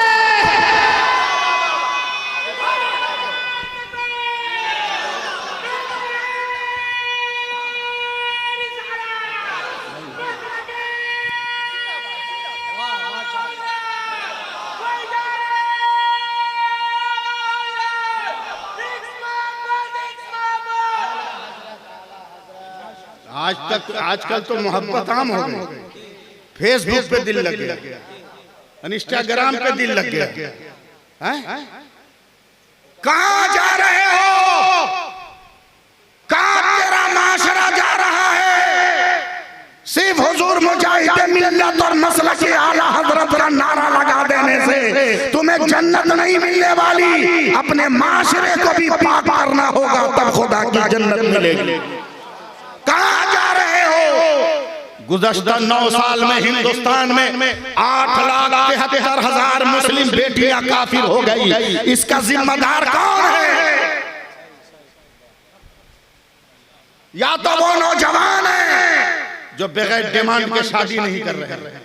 आजकल तो मोहब्बत आम हो गई। फेसबुक पे दिल लग गया, इंस्टाग्राम पे दिल लग गया। कहां जा रहे हो? कहां तेरा माशरा जा रहा है? सिर्फ हुजूर मुजाहिद मिल्लत और मसलक आला हजरत का नारा लगा देने से तुम्हें जन्नत नहीं मिलने वाली। अपने माशरे को भी पाक करना होगा, तब खुदा की जन्नत मिलेगी। कहां जा रहे हो? गुज़श्ता 9 साल में हिंदुस्तान में 8,73,000 मुस्लिम बेटियां काफिर हो गई। इसका जिम्मेदार कौन है? या तो वो नौजवान है जो बगैर डिमांड के शादी नहीं कर रहे हैं,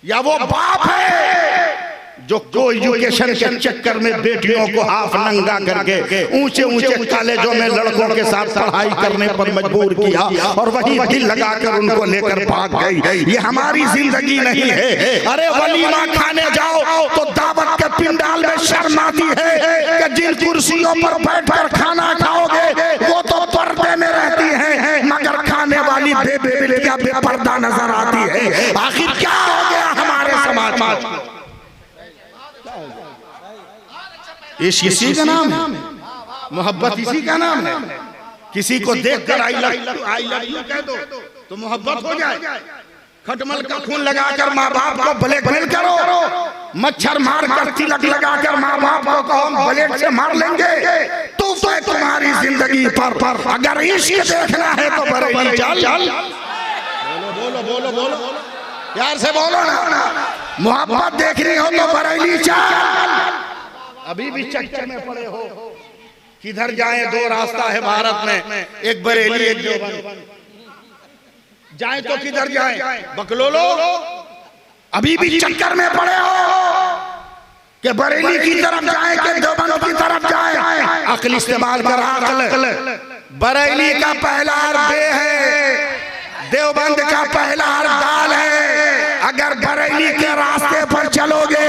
या वो बाप है जो को एजुकेशन के चक्कर में बेटियों को हाफ नंगा करके ऊंचे ऊंचे कॉलेजों में लड़कों के साथ पढ़ाई करने पर मजबूर किया और वही दिल लगाकर उनको लेकर भाग गई। ये हमारी जिंदगी नहीं है। अरे वलीमा खाने जाओ तो दावत के पिंडाल में शर्म आती है कि जिन कुर्सियों पर बैठकर खाना खाओगे वो तो पर्दे में रहती हैं, मगर खाने वाली बेटियां बेपर्दा नजर आती है। आखिर क्या हो गया हमारे समाज में? इसी का नाम है मोहब्बत, इसी का नाम है। किसी को देखकर आई लव यू कह दो तो मोहब्बत हो जाए। खटमल का खून लगाकर माँ बाप को ब्लैकमेल करो, मच्छर मार कर तिलक लगाकर माँ बाप को कहो हम ब्लेड से मार लेंगे, तो तुम्हारी जिंदगी पर अगर इश्क देखना है तो बरेली चल। बोलो बोलो बोलो प्यार से बोलो ना। मोहब्बत देखनी हो तो बरेली चल। अभी भी चक्कर में पड़े हो, किधर जाएं? 2 रास्ता है भारत में, एक बरेली एक देवबंद। जाएं तो किधर जाएं? बकलोलो। अभी भी चक्कर में पड़े हो कि बरेली की तरफ जाएं कि देवबंद की तरफ जाएं? अक्ल इस्तेमाल कर। अक्ल बरेली का पहला हर्फ बे है, देवबंद का पहला हर्फ दाल है। अगर बरेली के रास्ते पर चलोगे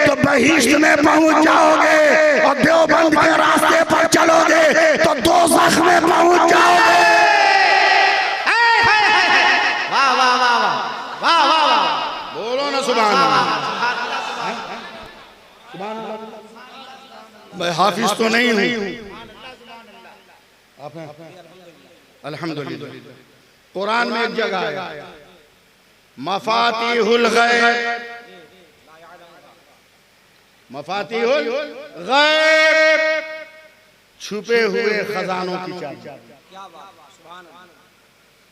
तो बहिश्त में पहुंच जाओगे, और देवबंद के रास्ते पर चलोगे तो दोज़ख में पहुंच जाओगे। वाह वाह वाह वाह वाह वाह, बोलो ना सुभान अल्लाह। मैं हाफिज तो नहीं हूँ, अल्हम्दुलिल्लाह। कुरान में एक जगह है मफातिहुल गैब, मफातिहुल गैब, छुपे हुए खजानों की चाबी।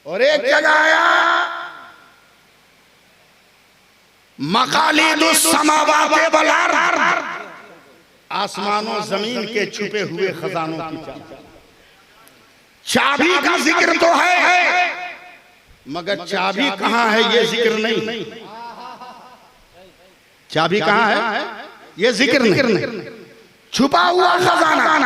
और एक जगह आया मकालिदुस समावाति वल अर्द, आसमानों जमीन के छुपे हुए खजानों की चाबी। चाबी का जिक्र तो है मगर चाबी कहाँ है ये जिक्र नहीं। चाबी कहाँ है ये जिक्र नहीं। छुपा हुआ खजाना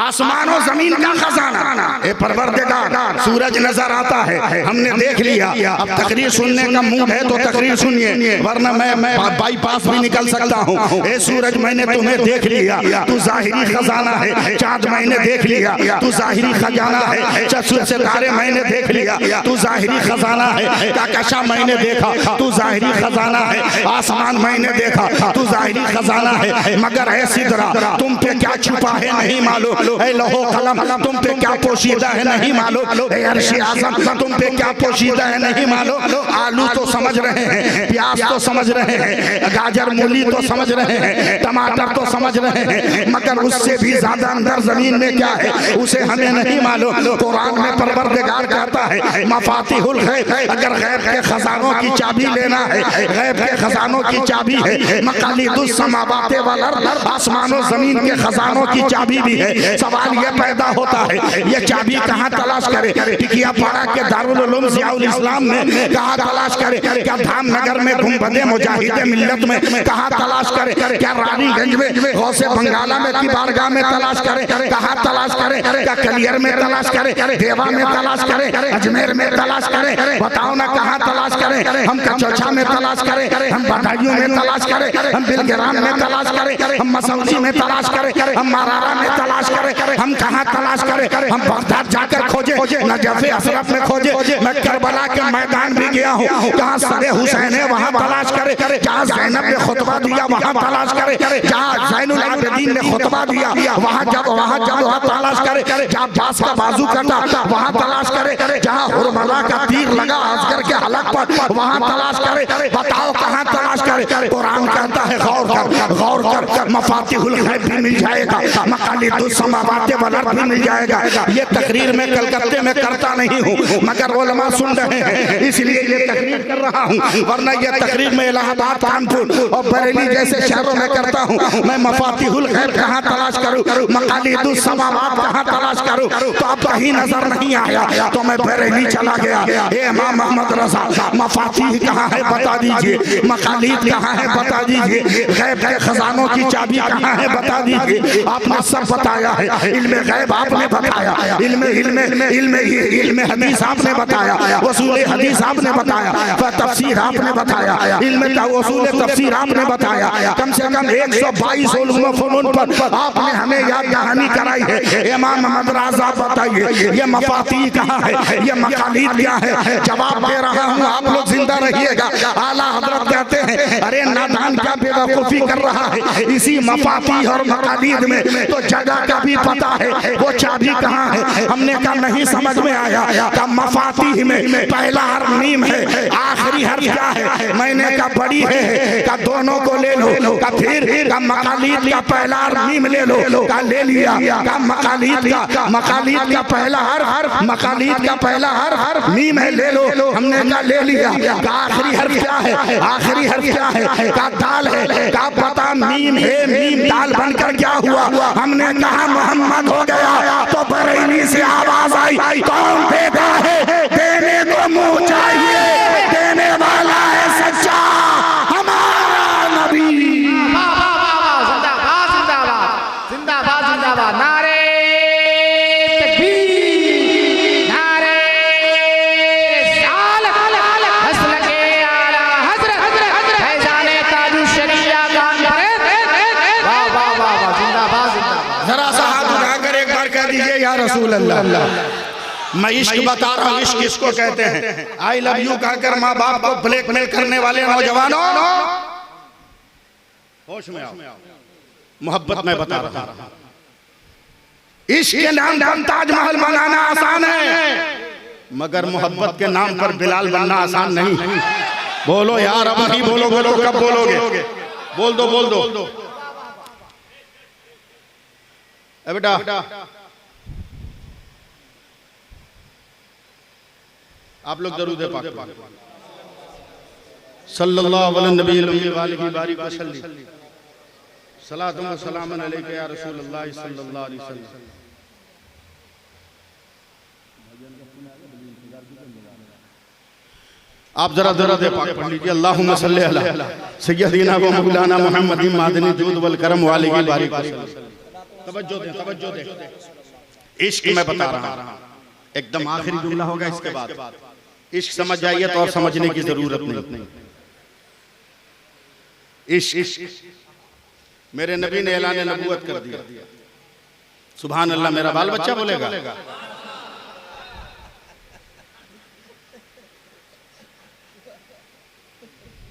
आसमान और जमीन का खजाना ए परवरदिगार, सूरज नजर आता है, हमने देख लिया। अब तकरीर सुनने का मूड है तो तकरीर सुनिए, वरना मैं बाईपास भी निकल सकता हूँ। ए सूरज मैंने तुम्हें देख लिया, तू जाहिरी खजाना है। चांद मैंने देख लिया, तू जाहिरी खजाना है। चंद सितारे मैंने देख लिया, तू जाहिरी खजाना है। काकशा मैंने देखा, तू जाहिरी खजाना है। आसमान मैंने देखा, तू जाहिरी खजाना है। मगर है सिदरा, तुम पे क्या छुपा है नहीं मालूम। ऐ लौह कलम, तुम पे क्या पोशीदा है नहीं मालूम। ऐ अर्श आज़म, तुम पे क्या पोशीदा है नहीं मालूम। आलू तो समझ रहे हैं, प्याज तो समझ रहे हैं, गाजर मूली तो समझ रहे हैं, टमाटर तो समझ रहे हैं, मगर उससे भी ज्यादा अंदर जमीन में क्या है उसे हमें नहीं मालूम। कुरान में परवरदिगार कहता है मफातिहुल गैब, अगर गैब के खजानों की चाबी लेना है, गैब के खजानों की चाबी है। मकालिदुस समावाति वल अर्द, आसमानों जमीन के खजानों की चाबी भी है। सवाल ये पैदा होता है ये चाबी कहाँ तलाश करे? टिकिया पाड़ा के दारुल उलूम ज़ियाउल इस्लाम में कहाँ तलाश करे? क्या धामनगर में गुंबदे मुजाहिदे मिल्लत में कहाँ तलाश करे? क्या रानीगंज में गौसे बंगाला में की बारगाह में तलाश करे? कहाँ तलाश करे? क्या कलियर में तलाश करे? देवा में तलाश करे? अजमेर में तलाश करे? बताओ ना कहाँ तलाश करे? हम कचौचा में तलाश करे? हम बदायूं में तलाश करे? हम बिलग्राम में तलाश करे? हम मसौजी में तलाश करे? हम मारारा में तलाश करे? हम कहाँ तलाश करे? हम बगदाद जाकर खोजे, नजफ़ अशरफ में खोजे, मैं करबला के मैदान भी गया हूँ, कहाँ सरे हुसैन है वहाँ तलाश करे, जहाँ ज़ैनब ने खुतबा दिया वहाँ तलाश करे, जहाँ ज़ैनुल आबिदीन ने खुतबा दिया वहाँ तलाश करे, जहाँ बास का बाजू कटा वहाँ तलाश करे, जहाँ हुरमला का तीर लगा असगर के हलक पर वहाँ तलाश करे। बताओ कहाँ तलाश करे? कुरान कहता है गौर कर, मफातिहुल गैब भी मिल जाएगा, मकालिदुस समावाति वल अर्द भी मिल जाएगा। ये तकरीर में कलकत्ते में करता नहीं हूँ, मगर उलमा सुन रहे हैं इसलिए ये तकरीर कर रहा हूँ, वरना ये तकरीर में इलाहाबाद, कानपुर और बरेली जैसे शहरों में करता हूँ। मैं मफातिहुल गैब कहाँ तलाश करूँ, मकालिदुस समावात कहाँ तलाश करूँ? तो अब कहीं नजर नहीं आया तो मैं बरेली चला गया। ए इमाम मोहम्मद रज़ा, मफातिह कहाँ है बता दीजिए, मकालिद कहाँ है बता दीजिए, गैब के खजानों की चाबी कहाँ है बता दीजिए। आपने सब बताया है, इल्म गैब आपने बताया, इल्म हदीस आपने बताया, उसूल हदीस आपने बताया, तफसीर आपने बताया, इल्म उसूल तफसीर आपने बताया। कम से कम 122 उलूम फनून पर आपने हमें याद दहानी कराई है। इमाम मोहम्मद रज़ा बताइए ये मफातिह कहाँ है, ये मकालिद क्या है? जवाब दे रहा हूँ, आप लोग जिंदा रहिएगा। आला हजरत कहते हैं अरे नादान क्या बेवकूफी कर रहा है, इसी मफातिह और मकालिद में तो जगह का भी पता है, वो चाबी कहाँ है? हमने कहा नहीं समझ में आया। का मफातिह में पहला हर्फ मीम है, आखिरी हर्फ क्या है? मैंने कहा बड़ी है, का दोनों को ले लो। का फिर का मकालिद का पहला हर्फ मीम ले लो, का ले लिया। का मकालिद का पहला हर्फ, मकालिद का पहला हर्फ मीम है, ले लो। हमने कहा ले लिया। का आखिरी हर्फ क्या है? आखिरी हर्फ क्या है? का दाल है। का पता मीम है, मीम दाल बनकर क्या हुआ? हमने कहा मोहम्मद हो गया। तो बरेली से आवाज आई, कौन देता है? देने को मुंह चाहिए, देने वाला है सच्चा हमारा नबी। जिंदाबाद जिंदाबाद जिंदाबाद जिंदाबाद, नारे तकबीर, नारे रिसालत, मसलके आला हज़रत फैज़ाने ताजुश शरिया कॉन्फ्रेंस। वाह वाह वाह, जिंदाबाद जिंदाबाद। जरा सा हाथ उठाकर एक बार कह दीजिए या रसूल अल्लाह। मैं इश्क बता रहा हूँ, इश्क किसको कहते हैं? आई लव यू कहकर माँ बाप को ब्लैकमेल करने वाले नौजवानों, होश में आओ, मोहब्बत में बता रहा हूँ। इश्क के नाम पर ताजमहल बनाना आसान है, मगर मोहब्बत के नाम पर बिलाल बनना आसान नहीं। बोलो यार, अब नहीं बोलोगे तो कब बोलोगे? बोल दो बेटा। आप लोग दरूद पाक सल्लल्लाहु अलैहि वसल्लम, सलातुम व सलामुन अलैका या रसूलल्लाह सल्लल्लाहु अलैहि वसल्लम। आप जरा दरूद पाक पढ़ लीजिए। अल्लाहुम्मा सल्ली अला सय्यदिना व मौलाना मुहम्मदिन मादनी दूद वल करम वालिही बारिक वसल्लम। तवज्जो दे, तवज्जो दे। इश्क मैं बता रहा हूं, एकदम आखिरी जुमला होगा, इसके बाद इश्क समझ जाइए तो और समझने की जरूरत नहीं। इश्क मेरे नबी ने ऐलान नबूवत कर दिया। सुभान अल्लाह, मेरा बाल बच्चा बोलेगा।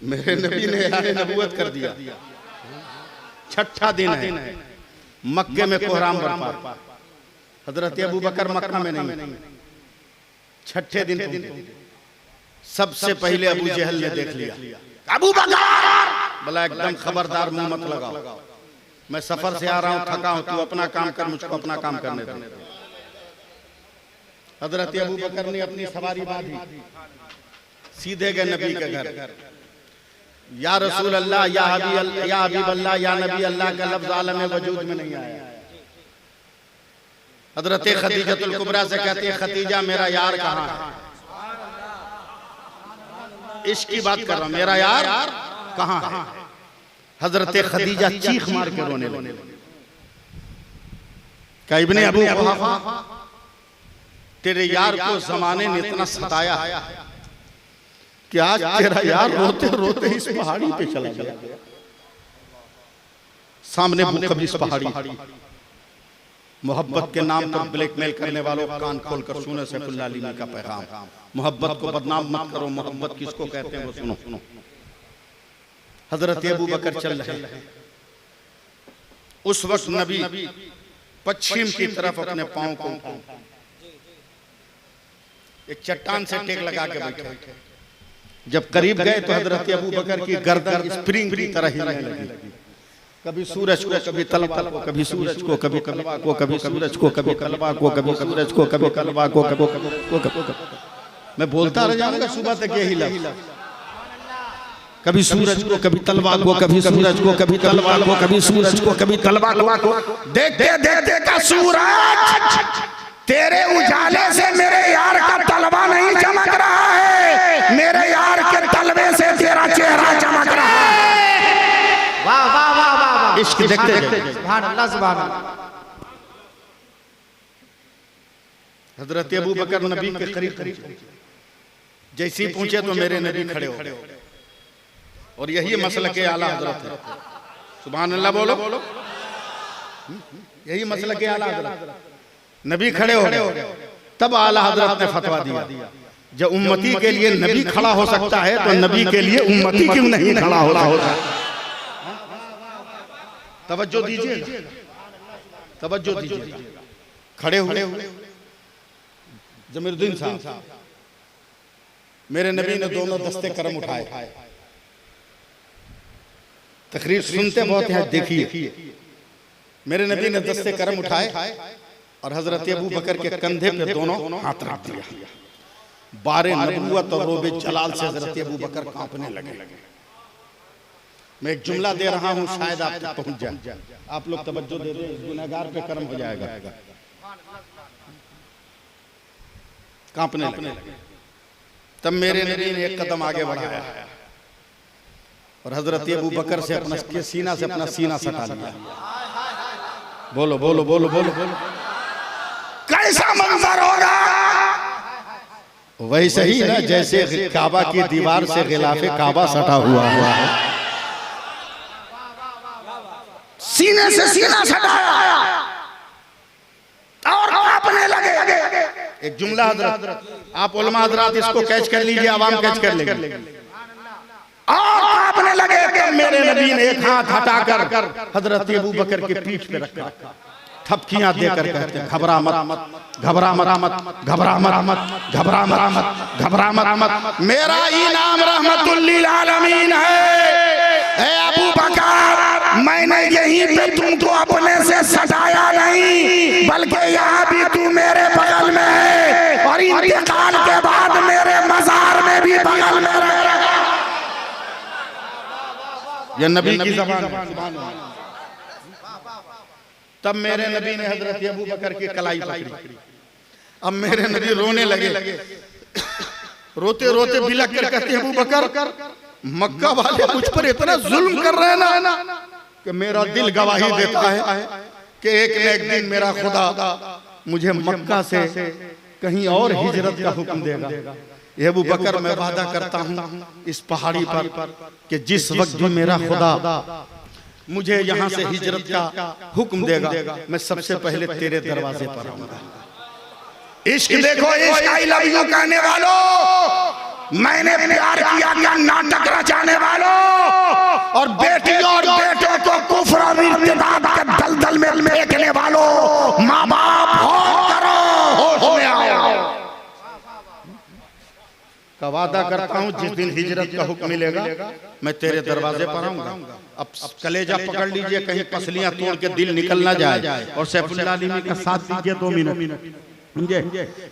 मेरे नबी ने ऐलान नबूवत कर दिया। छठा दिन है, मक्के में कोहराम बरपा। हजरत अबू बकर मक्का में नहीं, छठे दिन सबसे पहले अबू जहल ने देख लिया। अबू बकर बोला एकदम खबरदार, मुंह मत लगाओ, मैं सफर से आ रहा हूं, थका हूं, तू अपना काम कर, मुझको अपना काम करने दे। हजरत अबू बकर ने अपनी सवारी बांधी, सीधे गए नबी के घर। या रसूल अल्लाह, या हबीब अल्लाह, या नबी अल्लाह का लफ्ज आलम वजूद में नहीं आया। हजरत खदीजतुल कुबरा से कहती है, खदीजा मेरा यार कहाँ है? इश्क की बात कर रहा हूं, मेरा यार कहाँ है? हजरत खदीजा चीख मार के रोने लगी। क्या इब्ने अबू कुहाफा, तेरे यार को जमाने ने इतना सताया कि आज तेरा यार रोते रोते इस पहाड़ी पे चला गया। सामने कभी इस पहाड़ी, मोहब्बत के नाम पर ब्लैकमेल करने वालों, कान खोलकर सुने सैफुल्लाह अलीमी का पैगाम। मोहब्बत को बदनाम मत करो, मोहब्बत किसको कहते हैं वो सुनो। हजरत अबू बकर चल रहे हैं। उस वक्त नबी पश्चिम की तरफ अपने पांव को एक चट्टान से टेक लगा के बैठे। जब करीब गए तो हजरत अबू बकर की गर्दन स्प्रिंग की तरह हिलने लगी। कभी सूरज को, कभी तलवा को, कभी सूरज को, कभी कलवा को, कभी सूरज को, कभी कलवा को, कभी सूरज को, कभी कलवा को, कभी मैं बोलता रह जाऊंगा सुबह तक यही लफ्ज। कभी सूरज को, कभी तलवा को, कभी सूरज को, कभी तलवा को, कभी सूरज को, कभी तलवा को। देखते देखते का सूरज तेरे उजाले से मेरे यार का तलवा नहीं चमक रहा है, मेरे यार के तलवे से तेरा चेहरा चमक रहा है। वाह वाह वाह वाह, इश्क देखते सुभान अल्लाह, सुभान अल्लाह। हजरत अबू बकर नबी के करीब पहुंचे। जैसे ही पहुंचे तो मेरे नबी खड़े हो गए। और यही मसलक के आला हजरत है। सुभान अल्लाह बोलो। यही मसलक के आला हजरत। नबी खड़े हो गए, तब आला हजरत ने फतवा दिया, जब उम्मती के लिए नबी खड़ा हो सकता है तो नबी के लिए उम्मती क्यों नहीं खड़ा हो रहा होता? तवज्जो दीजिए, तवज्जो दीजिए। खड़े हुए जमीरुद्दीन साहब, मेरे नबी ने दोनों दस्ते करम उठाए। तकरीर सुनते बहुत हैं, देखिए। मेरे नबी ने दस्ते करम उठाए और हजरत अबू बकर के कंधे पे दोनों हाथ रख दिया। बारे नबूवत और रोबे जलाल से हजरत अबू बकर कांपने लगे। मैं एक जुमला दे रहा हूं, शायद आप तक पहुंच जाए। आप लोग तवज्जो दे दें, गुनहगार पे कर्म हो जाएगा। कांपने लगे। तब मेरे नबी ने एक कदम आगे बढ़ाया और हजरत अबू बकर से अपना सीना से अपना सीना सटा लिया। बोलो बोलो बोलो बोलो बोलो, कैसा मंजर होगा? वैसे ही ना जैसे काबा की दीवार से गिलाफे काबा सटा हुआ है। सीने से सीना सटाया और कांपने लगे। एक जुमला हजरत, आप उलमा हजरात इसको कैच कर लीजिए, आवाम कैच कर लेंगे। और कांपने लगे। तब मेरे नबी ने एक हाथ हटाकर हजरत अबू बकर की पीठ पे रखा, थपकियां देकर कहते हैं, घबरा मत, घबरा मत, घबरा मत, घबरा मत, घबरा मत, मेरा इनाम रहमतुल लिल आलमीन है। ए अबू बकर, मैंने यहीं पे तुमको अपने से सटाया नहीं, बल्कि यहाँ भी तू मेरे बगल में है और इंतकाल के बाद मेरे मजार में भी बगल में रहेगा। ये नबी की ज़बान। तब मेरे नबी ने हजरत अबू बकर की कलाई पकड़ी। अब मेरे नबी रोने लगे। रोते रोते बिलक कर कहते हैं, अबू बकर, मक्का वाले मुझ पर इतना जुल्म कर रहे हैं ना कि मेरा दिल गवाही देता है कि एक न एक दिन मेरा खुदा मुझे मक्का से कहीं और हिजरत का हुक्म देगा। ये अबू बकर मैं वादा करता हूँ इस पहाड़ी पर कि जिस वक्त भी मेरा खुदा मुझे यहाँ से हिजरत का हुक्म देगा मैं सबसे पहले तेरे दरवाजे पर आऊंगा। इश्क देखो, इश्क आई लव यू कहने वालों, मैंने प्यार किया क्या नाटक रचाने वालों, और बेटियों और बेटों को कुफ्र और इर्तिदाद के दलदल में फेंकने वालों, माँ बाप होश करो, होश में आओ। का वादा करता हूँ जिस दिन हिजरत का हुक्म मिलेगा मैं तेरे दरवाजे पर आऊंगा। अब कलेजा पकड़ लीजिए, कहीं पसलियां तोड़ के दिल निकल ना जाए। और सैफुल्लाह अलीमी का साथ दीजिए 2 मिनट।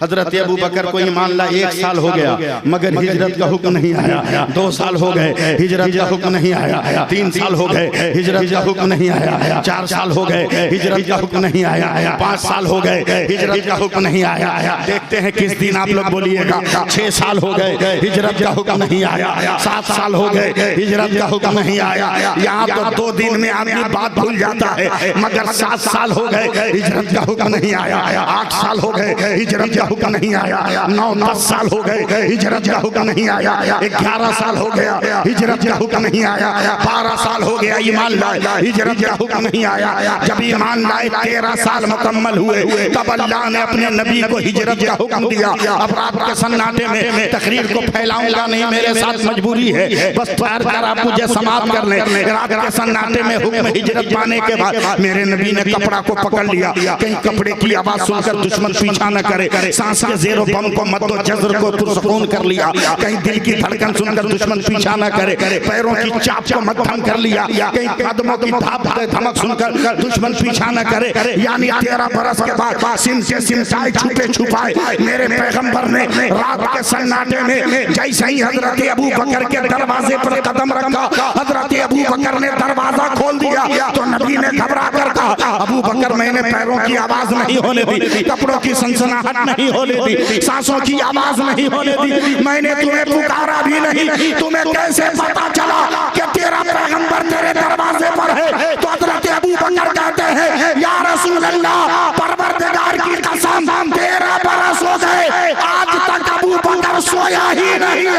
हजरत अबू बकर को ईमान ला 1 साल हो गया मगर हिजरत का हुक्म नहीं आया। 2 साल हो गए हिजरत का हुक्म नहीं आया। 3 साल हो गए हिजरत का हुक्म नहीं आया। 4 साल हो गए हिजरत का हुक्म नहीं आया। 5 साल हो गए हिजरत का हुक्म नहीं आया। देखते हैं किस दिन आप लोग बोलिएगा। 6 साल हो गए हिजरत का हुक्म नहीं आया। 7 साल हो गए हिजरत का हुक्म नहीं आया। यहाँ तो 2 दिन में आदमी बात भूल जाता है, मगर 7 साल हो गए हिजरत का हुक्म नहीं आया। 8 साल हो गए हिजरत का हुक्म नहीं आया। 9-10 साल हो गए हिजरत का हुक्म नहीं आया। 11 साल हो गया हिजरत का हुक्म नहीं आया। 12 साल हो गया ईमान लाए हिजरत का हुक्म नहीं आया। जब ईमान लाए 13 साल मुकम्मल हुए तब अल्लाह ने अपने नबी को हिजरत का हुक्म दिया। अब रात के सन्नाटे में तकरीर को फैलाऊंगा नहीं, मेरे साथ मजबूरी है, बस प्यार कर आप मुझे समाप्त कर ले। रात के सन्नाटे में हुक्म हिजरत पाने के बाद मेरे नबी ने कपड़ा को पकड़ लिया। कहीं कपड़े की आवाज सुनकर दुश्मन पीछा न करे, सांस के जेरो बम को मद्दो जज्र को पुरसकून कर लिया। कहीं दिल की धड़कन सुनकर दुश्मन पीछा न करे, पैरों की चाप को मध्यम कर लिया। कहीं कदमों की धाप धमक सुनकर दुश्मन पीछा न करे। यानी 13 बरस के बाद सिम से सिमटाए छुपे छुपाए मेरे पैगंबर ने रात के सन्नाटे में जैसे ही हजरत अबू बकर के दरवाजे पर कदम रखा, हजरत अबू बकर ने दरवाजा खोल दिया तो नबी ने घबरा कर कहा, अबू बकर मैंने पैरों की आवाज नहीं होने दी, कपड़ों की सनसनाहट नहीं होने दी, सांसों की आवाज नहीं होने दी, मैंने तुम्हें पुकारा भी नहीं। तुम्हें कैसे पता चला कि तेरा पैगंबर तेरे दरवाजे पर है? तो हजरत अबू बकर कहते हैं या रसूल अल्लाह, परवरदिगार की कसम 13 बरस हो गए आज तक अबू बकर सोया ही नहीं है।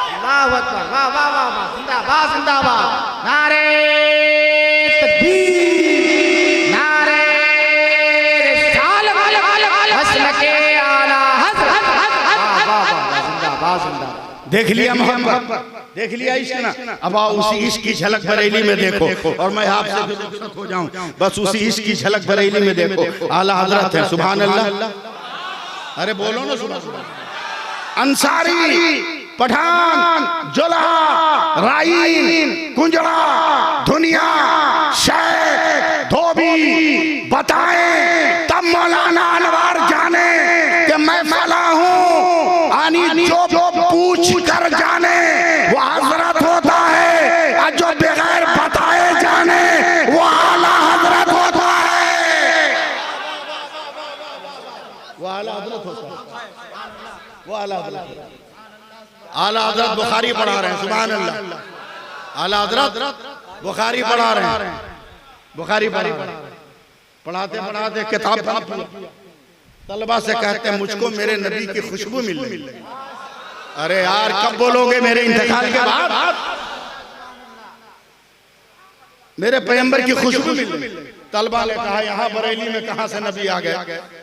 अल्लाहू अकबर, वाह वाह वाह, जिंदाबाद जिंदाबाद, नारे तकबीर, नारे रिसालत, मसलके आला हज़रत, वाह वाह वाह, जिंदाबाद जिंदाबाद। देख लिया मोहब्बत, देख लिया इश्क ना। अब आओ उसी इश्क की झलक बरेली में देखो, और मैं आपसे भी रुखसत हो जाऊं, बस उसी इश्क की झलक बरेली में देखो। आला हजरत है, सुभान अल्लाह। अरे बोलो ना सुभान अल्लाह। अंसारी, पठान, जोला, राइन, कुंजड़ा, दुनिया, शेख, धोबी बताएं तब मौलाना अनवर जाने कि मैं फला हूँ। आनी जो पूछ कर जाने वो हजरत होता है, और जो बगैर बताए जाने वो आला हजरत होता है। वो आला हजरत होता है, वो आला हजरत। आला हजरत बुखारी पढ़ा रहे हैं, सुभान अल्लाह। आला हजरत बुखारी पढ़ा रहे हैं, बुखारी पढ़ा रहे हैं। पढ़ाते पढ़ाते किताब तलबा से कहते हैं मुझको मेरे नबी की खुशबू मिल रही। अरे यार कब बोलोगे मेरे इंतकाल के बाद मेरे पैगंबर की खुशबू मिल रही? तलबा ने कहा यहाँ बरेली में कहाँ से नबी आ गए?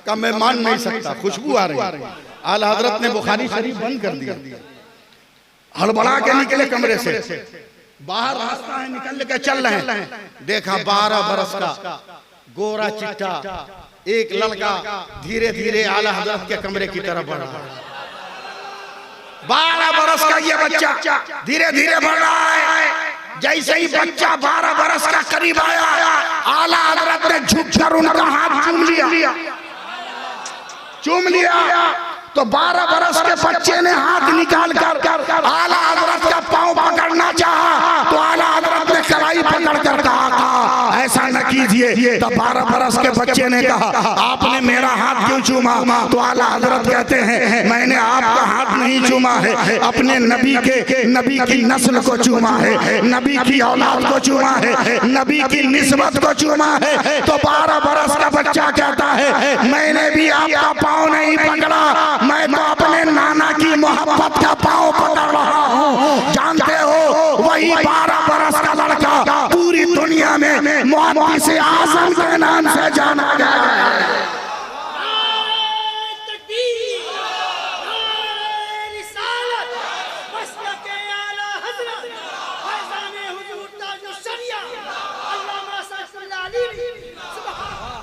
कहा मैं मान नहीं सकता, खुशबू आ रही है। आला हजरत ने बुखारी शरीफ बंद कर दिया, हड़बड़ा के निकले कमरे से, बाहर रास्ता है निकल के चल रहे हैं। देखा 12 बरस का गोरा चिट्टा एक लड़का धीरे धीरे आला हजरत के कमरे की तरफ बढ़ रहा है। 12 बरस का ये बच्चा धीरे धीरे बढ़ रहा है। जैसे ही बच्चा 12 बरस का करीब आया, आला हजरत ने झुककर उनका हाथ चूम लिया। तो 12 बरस के बच्चे ने हाथ निकाल कर आला हजरत का पांव पकड़ना चाहा, तो आला हजरत ने कलाई पकड़ कर कहा ऐसा न कीजिए। तब 12 बरस के बच्चे ने कहा आपने मेरा हाथ क्यों चूमा? तो आला हजरत कहते हैं मैंने आपका हाथ नहीं चूमा है, अपने नबी की नस्ल को चूमा है, नबी की औलाद को चूमा है, नबी की निस्बत को चूमा है। तो 12 बरस का बच्चा कहता है मैंने भी आपका पाँव नहीं पकड़ा, मैं तो अपने नाना की मोहब्बत का पाँव पकड़ रहा हूँ। जानते हो वही 12 बरस का लड़का पूरी दुनिया में मुहद्दिस आज़म के नाम से जाना गया।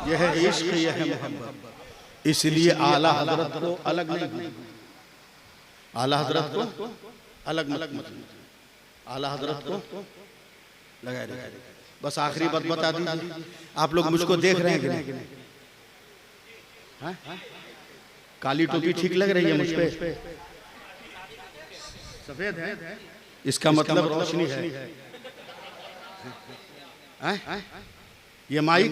यह है इश्क, यह है मोहब्बत। इसलिए आला हजरत को अलग नहीं, आला हजरत को अलग मत, आला हजरत को लगाए रखिए। बस आखिरी बात बता दीजिए, आप लोग मुझको देख रहे हैं कि नहीं? काली टोपी ठीक लग रही है मुझ पे? सफेद है, इसका मतलब रोशनी है। ये माइक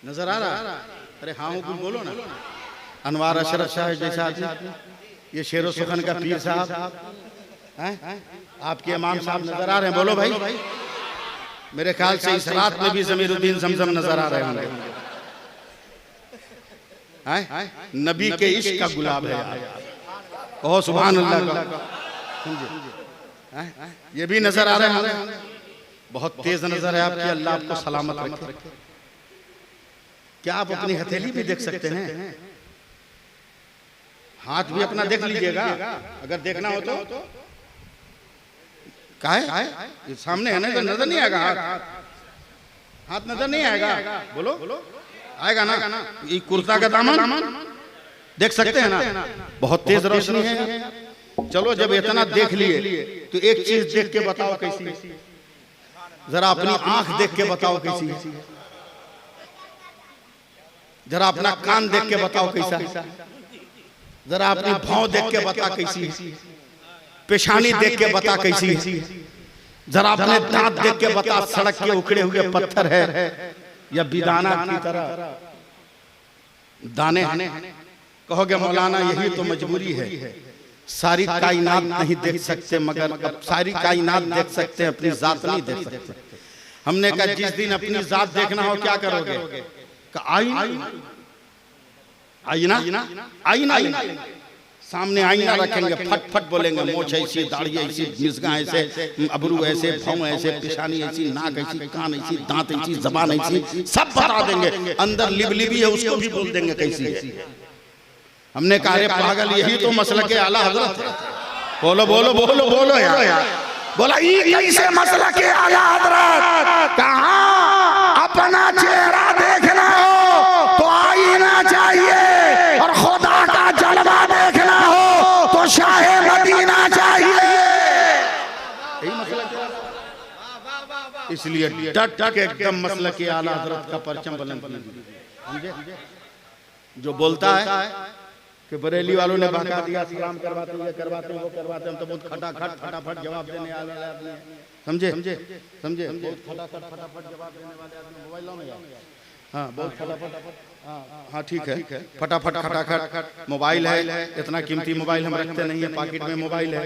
नजर आ रहा? अरे हाँ कुछ बोलो ना। अनवार अशरफ साहब जैसा आदमी, ये शेरो सुखन का पीर साहब, आपके इमाम साहब नजर आ रहे हैं? बोलो भाई। मेरे ख्याल से इस रात में भी ज़मीरुद्दीन ज़मज़म नजर आ रहे होंगे। नबी के इश्क का गुलाब है, कहो सुभान अल्लाह। ये भी नजर आ रहे हैं, बहुत तेज नजर है आपकी, अल्लाह आपको सलामत रखे। क्या आप अपनी हथेली भी देख सकते हैं? हाथ भी अपना देख लीजिएगा अगर देखना हो तो। काहे? ये सामने है ना, तो नजर नहीं आएगा हाथ नजर नहीं आएगा। बोलो आएगा ना? ये कुर्ता का दामन देख सकते हैं ना? बहुत तेज रोशनी है। चलो जब इतना देख लिए तो एक चीज देख के बताओ कैसी, जरा अपनी आंख देख के बताओ कैसी, जरा अपना कान देख के बताओ कैसा, जरा अपनी भौं देख के बता कैसी, पेशानी देख के बता कैसी, जरा अपने दांत देख के बता सड़क के उखड़े हुए पत्थर है या बिदाना की तरह दाने। कहोगे मौलाना यही तो मजबूरी है, सारी कायनात नहीं देख सकते मगर अब सारी कायनात देख सकते हैं, अपनी जात नहीं देख सकते। हमने कहा जिस दिन अपनी जात देखना हो क्या करोगे? आईना सामने आईना रखेंगे, फट फट बोलेंगे, मोछ ऐसी, दाढ़ी ऐसी, मिसगा ऐसे, अबरू ऐसे, भौं ऐसे, पेशानी ऐसी, नाक ऐसी, कान ऐसी, दांत ऐसी, जबान ऐसी, सब बता देंगे। अंदर लिबलिबी है उसको भी बोल देंगे कैसी है। हमने कहा रे पागल यही तो मसलक आला हजरत है। बोलो बोलो बोलो बोलो यार, बोला ये कैसे मसलक आला हजरत? कहाँ अपना चेहरा देखना हो तो आईना चाहिए, और खुदा का जलवा देखना हो तो शाहे मदीना चाहिए। इसलिए डट के एकदम मसलक आला हजरत का परचम बुलंद कीजिए। जो बोलता है कि बरेली वालों ने बहका दिया, सलाम करवाते हैं, ये करवाते हैं, वो करवाते हैं, हम तो बहुत फटाफट जवाब देने वाले आदमी हैं। समझे? बहुत फटाफट जवाब देने वाले आदमी। मोबाइल लो ना, हाँ बहुत फटाफट, हाँ ठीक है, फटाफट मोबाइल है। इतना कीमती मोबाइल हम रखते नहीं है, पॉकेट में मोबाइल है।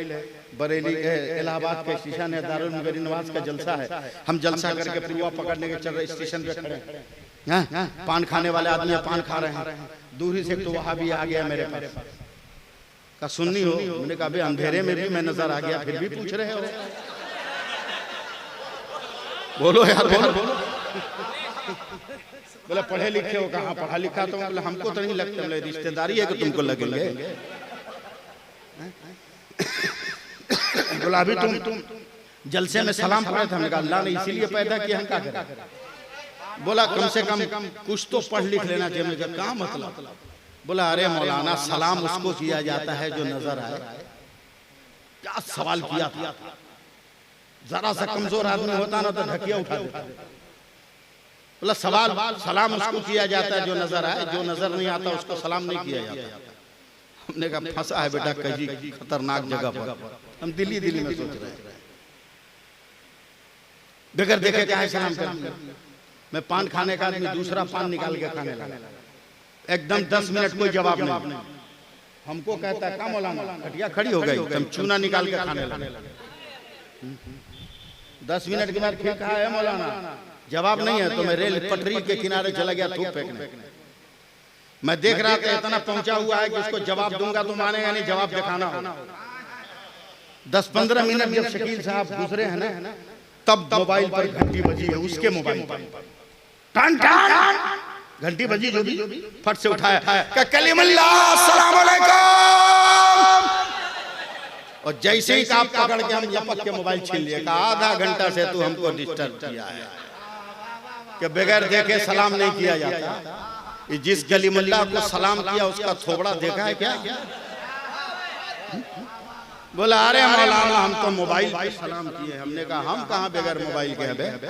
बरेली इलाहाबाद के स्टेशन है, दारुल मुगरी नवाज का जलसा है, हम जलसा करके पुआ पकड़ने के चल रहे स्टेशन पे खड़े हैं। पान खाने वाले आदमी पान खा रहे हैं, दूरी से तो वहां भी आ गया मेरे पास का सुन्नी हो। मैंने कहा अंधेरे में भी मैं नजर आ गया, फिर भी पूछ रहे हो? बोलो यार बोलो। बोले पढ़े लिखे हो? कहाँ पढ़ा लिखा? तो बोले हमको तो नहीं लगता। बोले रिश्तेदारी है कि तुमको लगेंगे। बोला अभी तुम जलसे में सलाम पढ़ा था। हमने कहा अल्लाह ने इसीलिए पैदा किया, हम क्या करें? बोला कम से कम कुछ तो पढ़ लिख लेना चाहिए। हमने कहा क्या मतलब? बोला अरे मौलाना सलाम उसको किया जाता है जो नजर आए। क्या सवाल किया था? जरा सा कमजोर आदमी होता ना तो ढकिया उठा देता। बोला सलाम उसको किया जाता है जो नजर आए, जो नजर नहीं आता उसको सलाम नहीं किया जाता। हमने कहा फंसा है बेटा कहीं खतरनाक जगह पर। हम दिल्ली में सोच रहे हैं, बगैर देखे क्या है सलाम करना? मैं पान खाने का आदमी दूसरा पान निकाल के खाने लगा, एकदम 10 मिनट कोई जवाब नहीं। हमको कहता है, क्या मौलाना, खटिया खड़ी हो गई, तुम चूना निकाल के खाने लगे। 10 मिनट के बाद फिर कहा है मौलाना, जवाब नहीं है, तो मैं रेल पटरी के किनारे चला गया थूक फेंकने। मैं देख रहा था इतना पहुंचा हुआ है कि उसको जवाब दूंगा तो मानेगा नहीं, जवाब दिखाना होगा। 10-15 मिनट जब शकील साहब गुजरे हैं ना, तब मोबाइल पर घंटी बजी है, उसके मोबाइल पर टन टन घंटी बजी, जो भी फट से उठाया, कलीमुल्लाह अस्सलाम वालेकुम, और जैसे ही आप पकड़ के हम लपक के मोबाइल छीन लिए। कहा आधा घंटा से तू हमको डिस्टर्ब किया है, कि बगैर देखे सलाम नहीं किया जाता। जिस कलीमुल्लाह को सलाम किया उसका थोबड़ा देखा है क्या? बोला अरे मौलाना हम तो मोबाइल पे सलाम किए। हमने कहा हम कहाँ बगैर मोबाइल के हैं,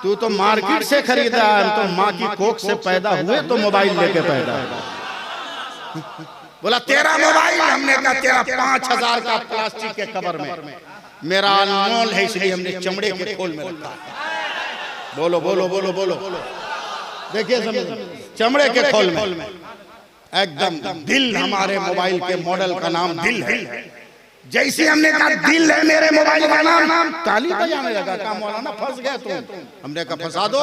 तू तो मार्केट से खरीदा, हम तो माँ की कोख से पैदा हुए तो मोबाइल लेके पैदा। बोला तेरा मोबाइल? हमने कहा तेरा 5000 का प्लास्टिक के कवर में, मेरा अनमोल है इसलिए हमने चमड़े के खोल में रखा। बोलो बोलो बोलो बोलो, देखिए चमड़े के खोल में एकदम दिल, हमारे मोबाइल के मॉडल का नाम दिल है। जैसे हमने कहा दिल है मेरे मोबाइल का नाम, ताली बजाने लगा। कहा मौलाना फंस गए तुम? हमने कहा फंसा दो।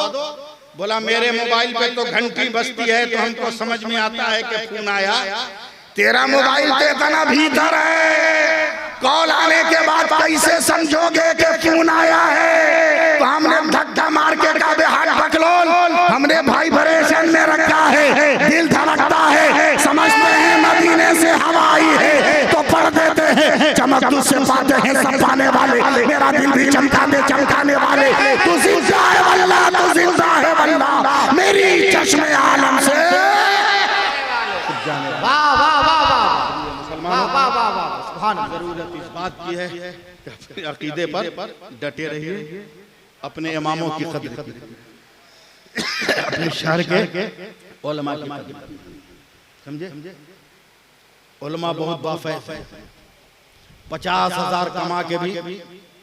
बोला मेरे मोबाइल पे तो घंटी बजती है तो हमको समझ में आता है कि फोन आया। तेरा मोबाइल तो इतना भीतर है, कॉल आने के बाद कैसे समझोगे कि फोन आया है? तो हमने धक्का मार के कहा हाथ पकड़ो, हमने वाइब्रेशन में रखा है, दिल धड़कता है, समझते हैं मदीने से हवा आई है तो पढ़ देते हैं, चमक तुझसे पाते हैं सब पाने वाले, मेरा दिल भी चमकाने वाले, तू जिंदा है वल्लाह, तू जिंदा है वल्लाह, मेरी चश्मे आलम से। वाह वाह वाह वाह वाह वाह वाह, सुभान अल्लाह। जरूरत इस बात की है कि अपने अकीदे पर डटे रहिए, अपने इमामों की कदर कीजिए, अपने शहर के उलमा की कदर कीजिए। समझे? उलमा बहुत बाफैज़ है, 50,000 कमा के भी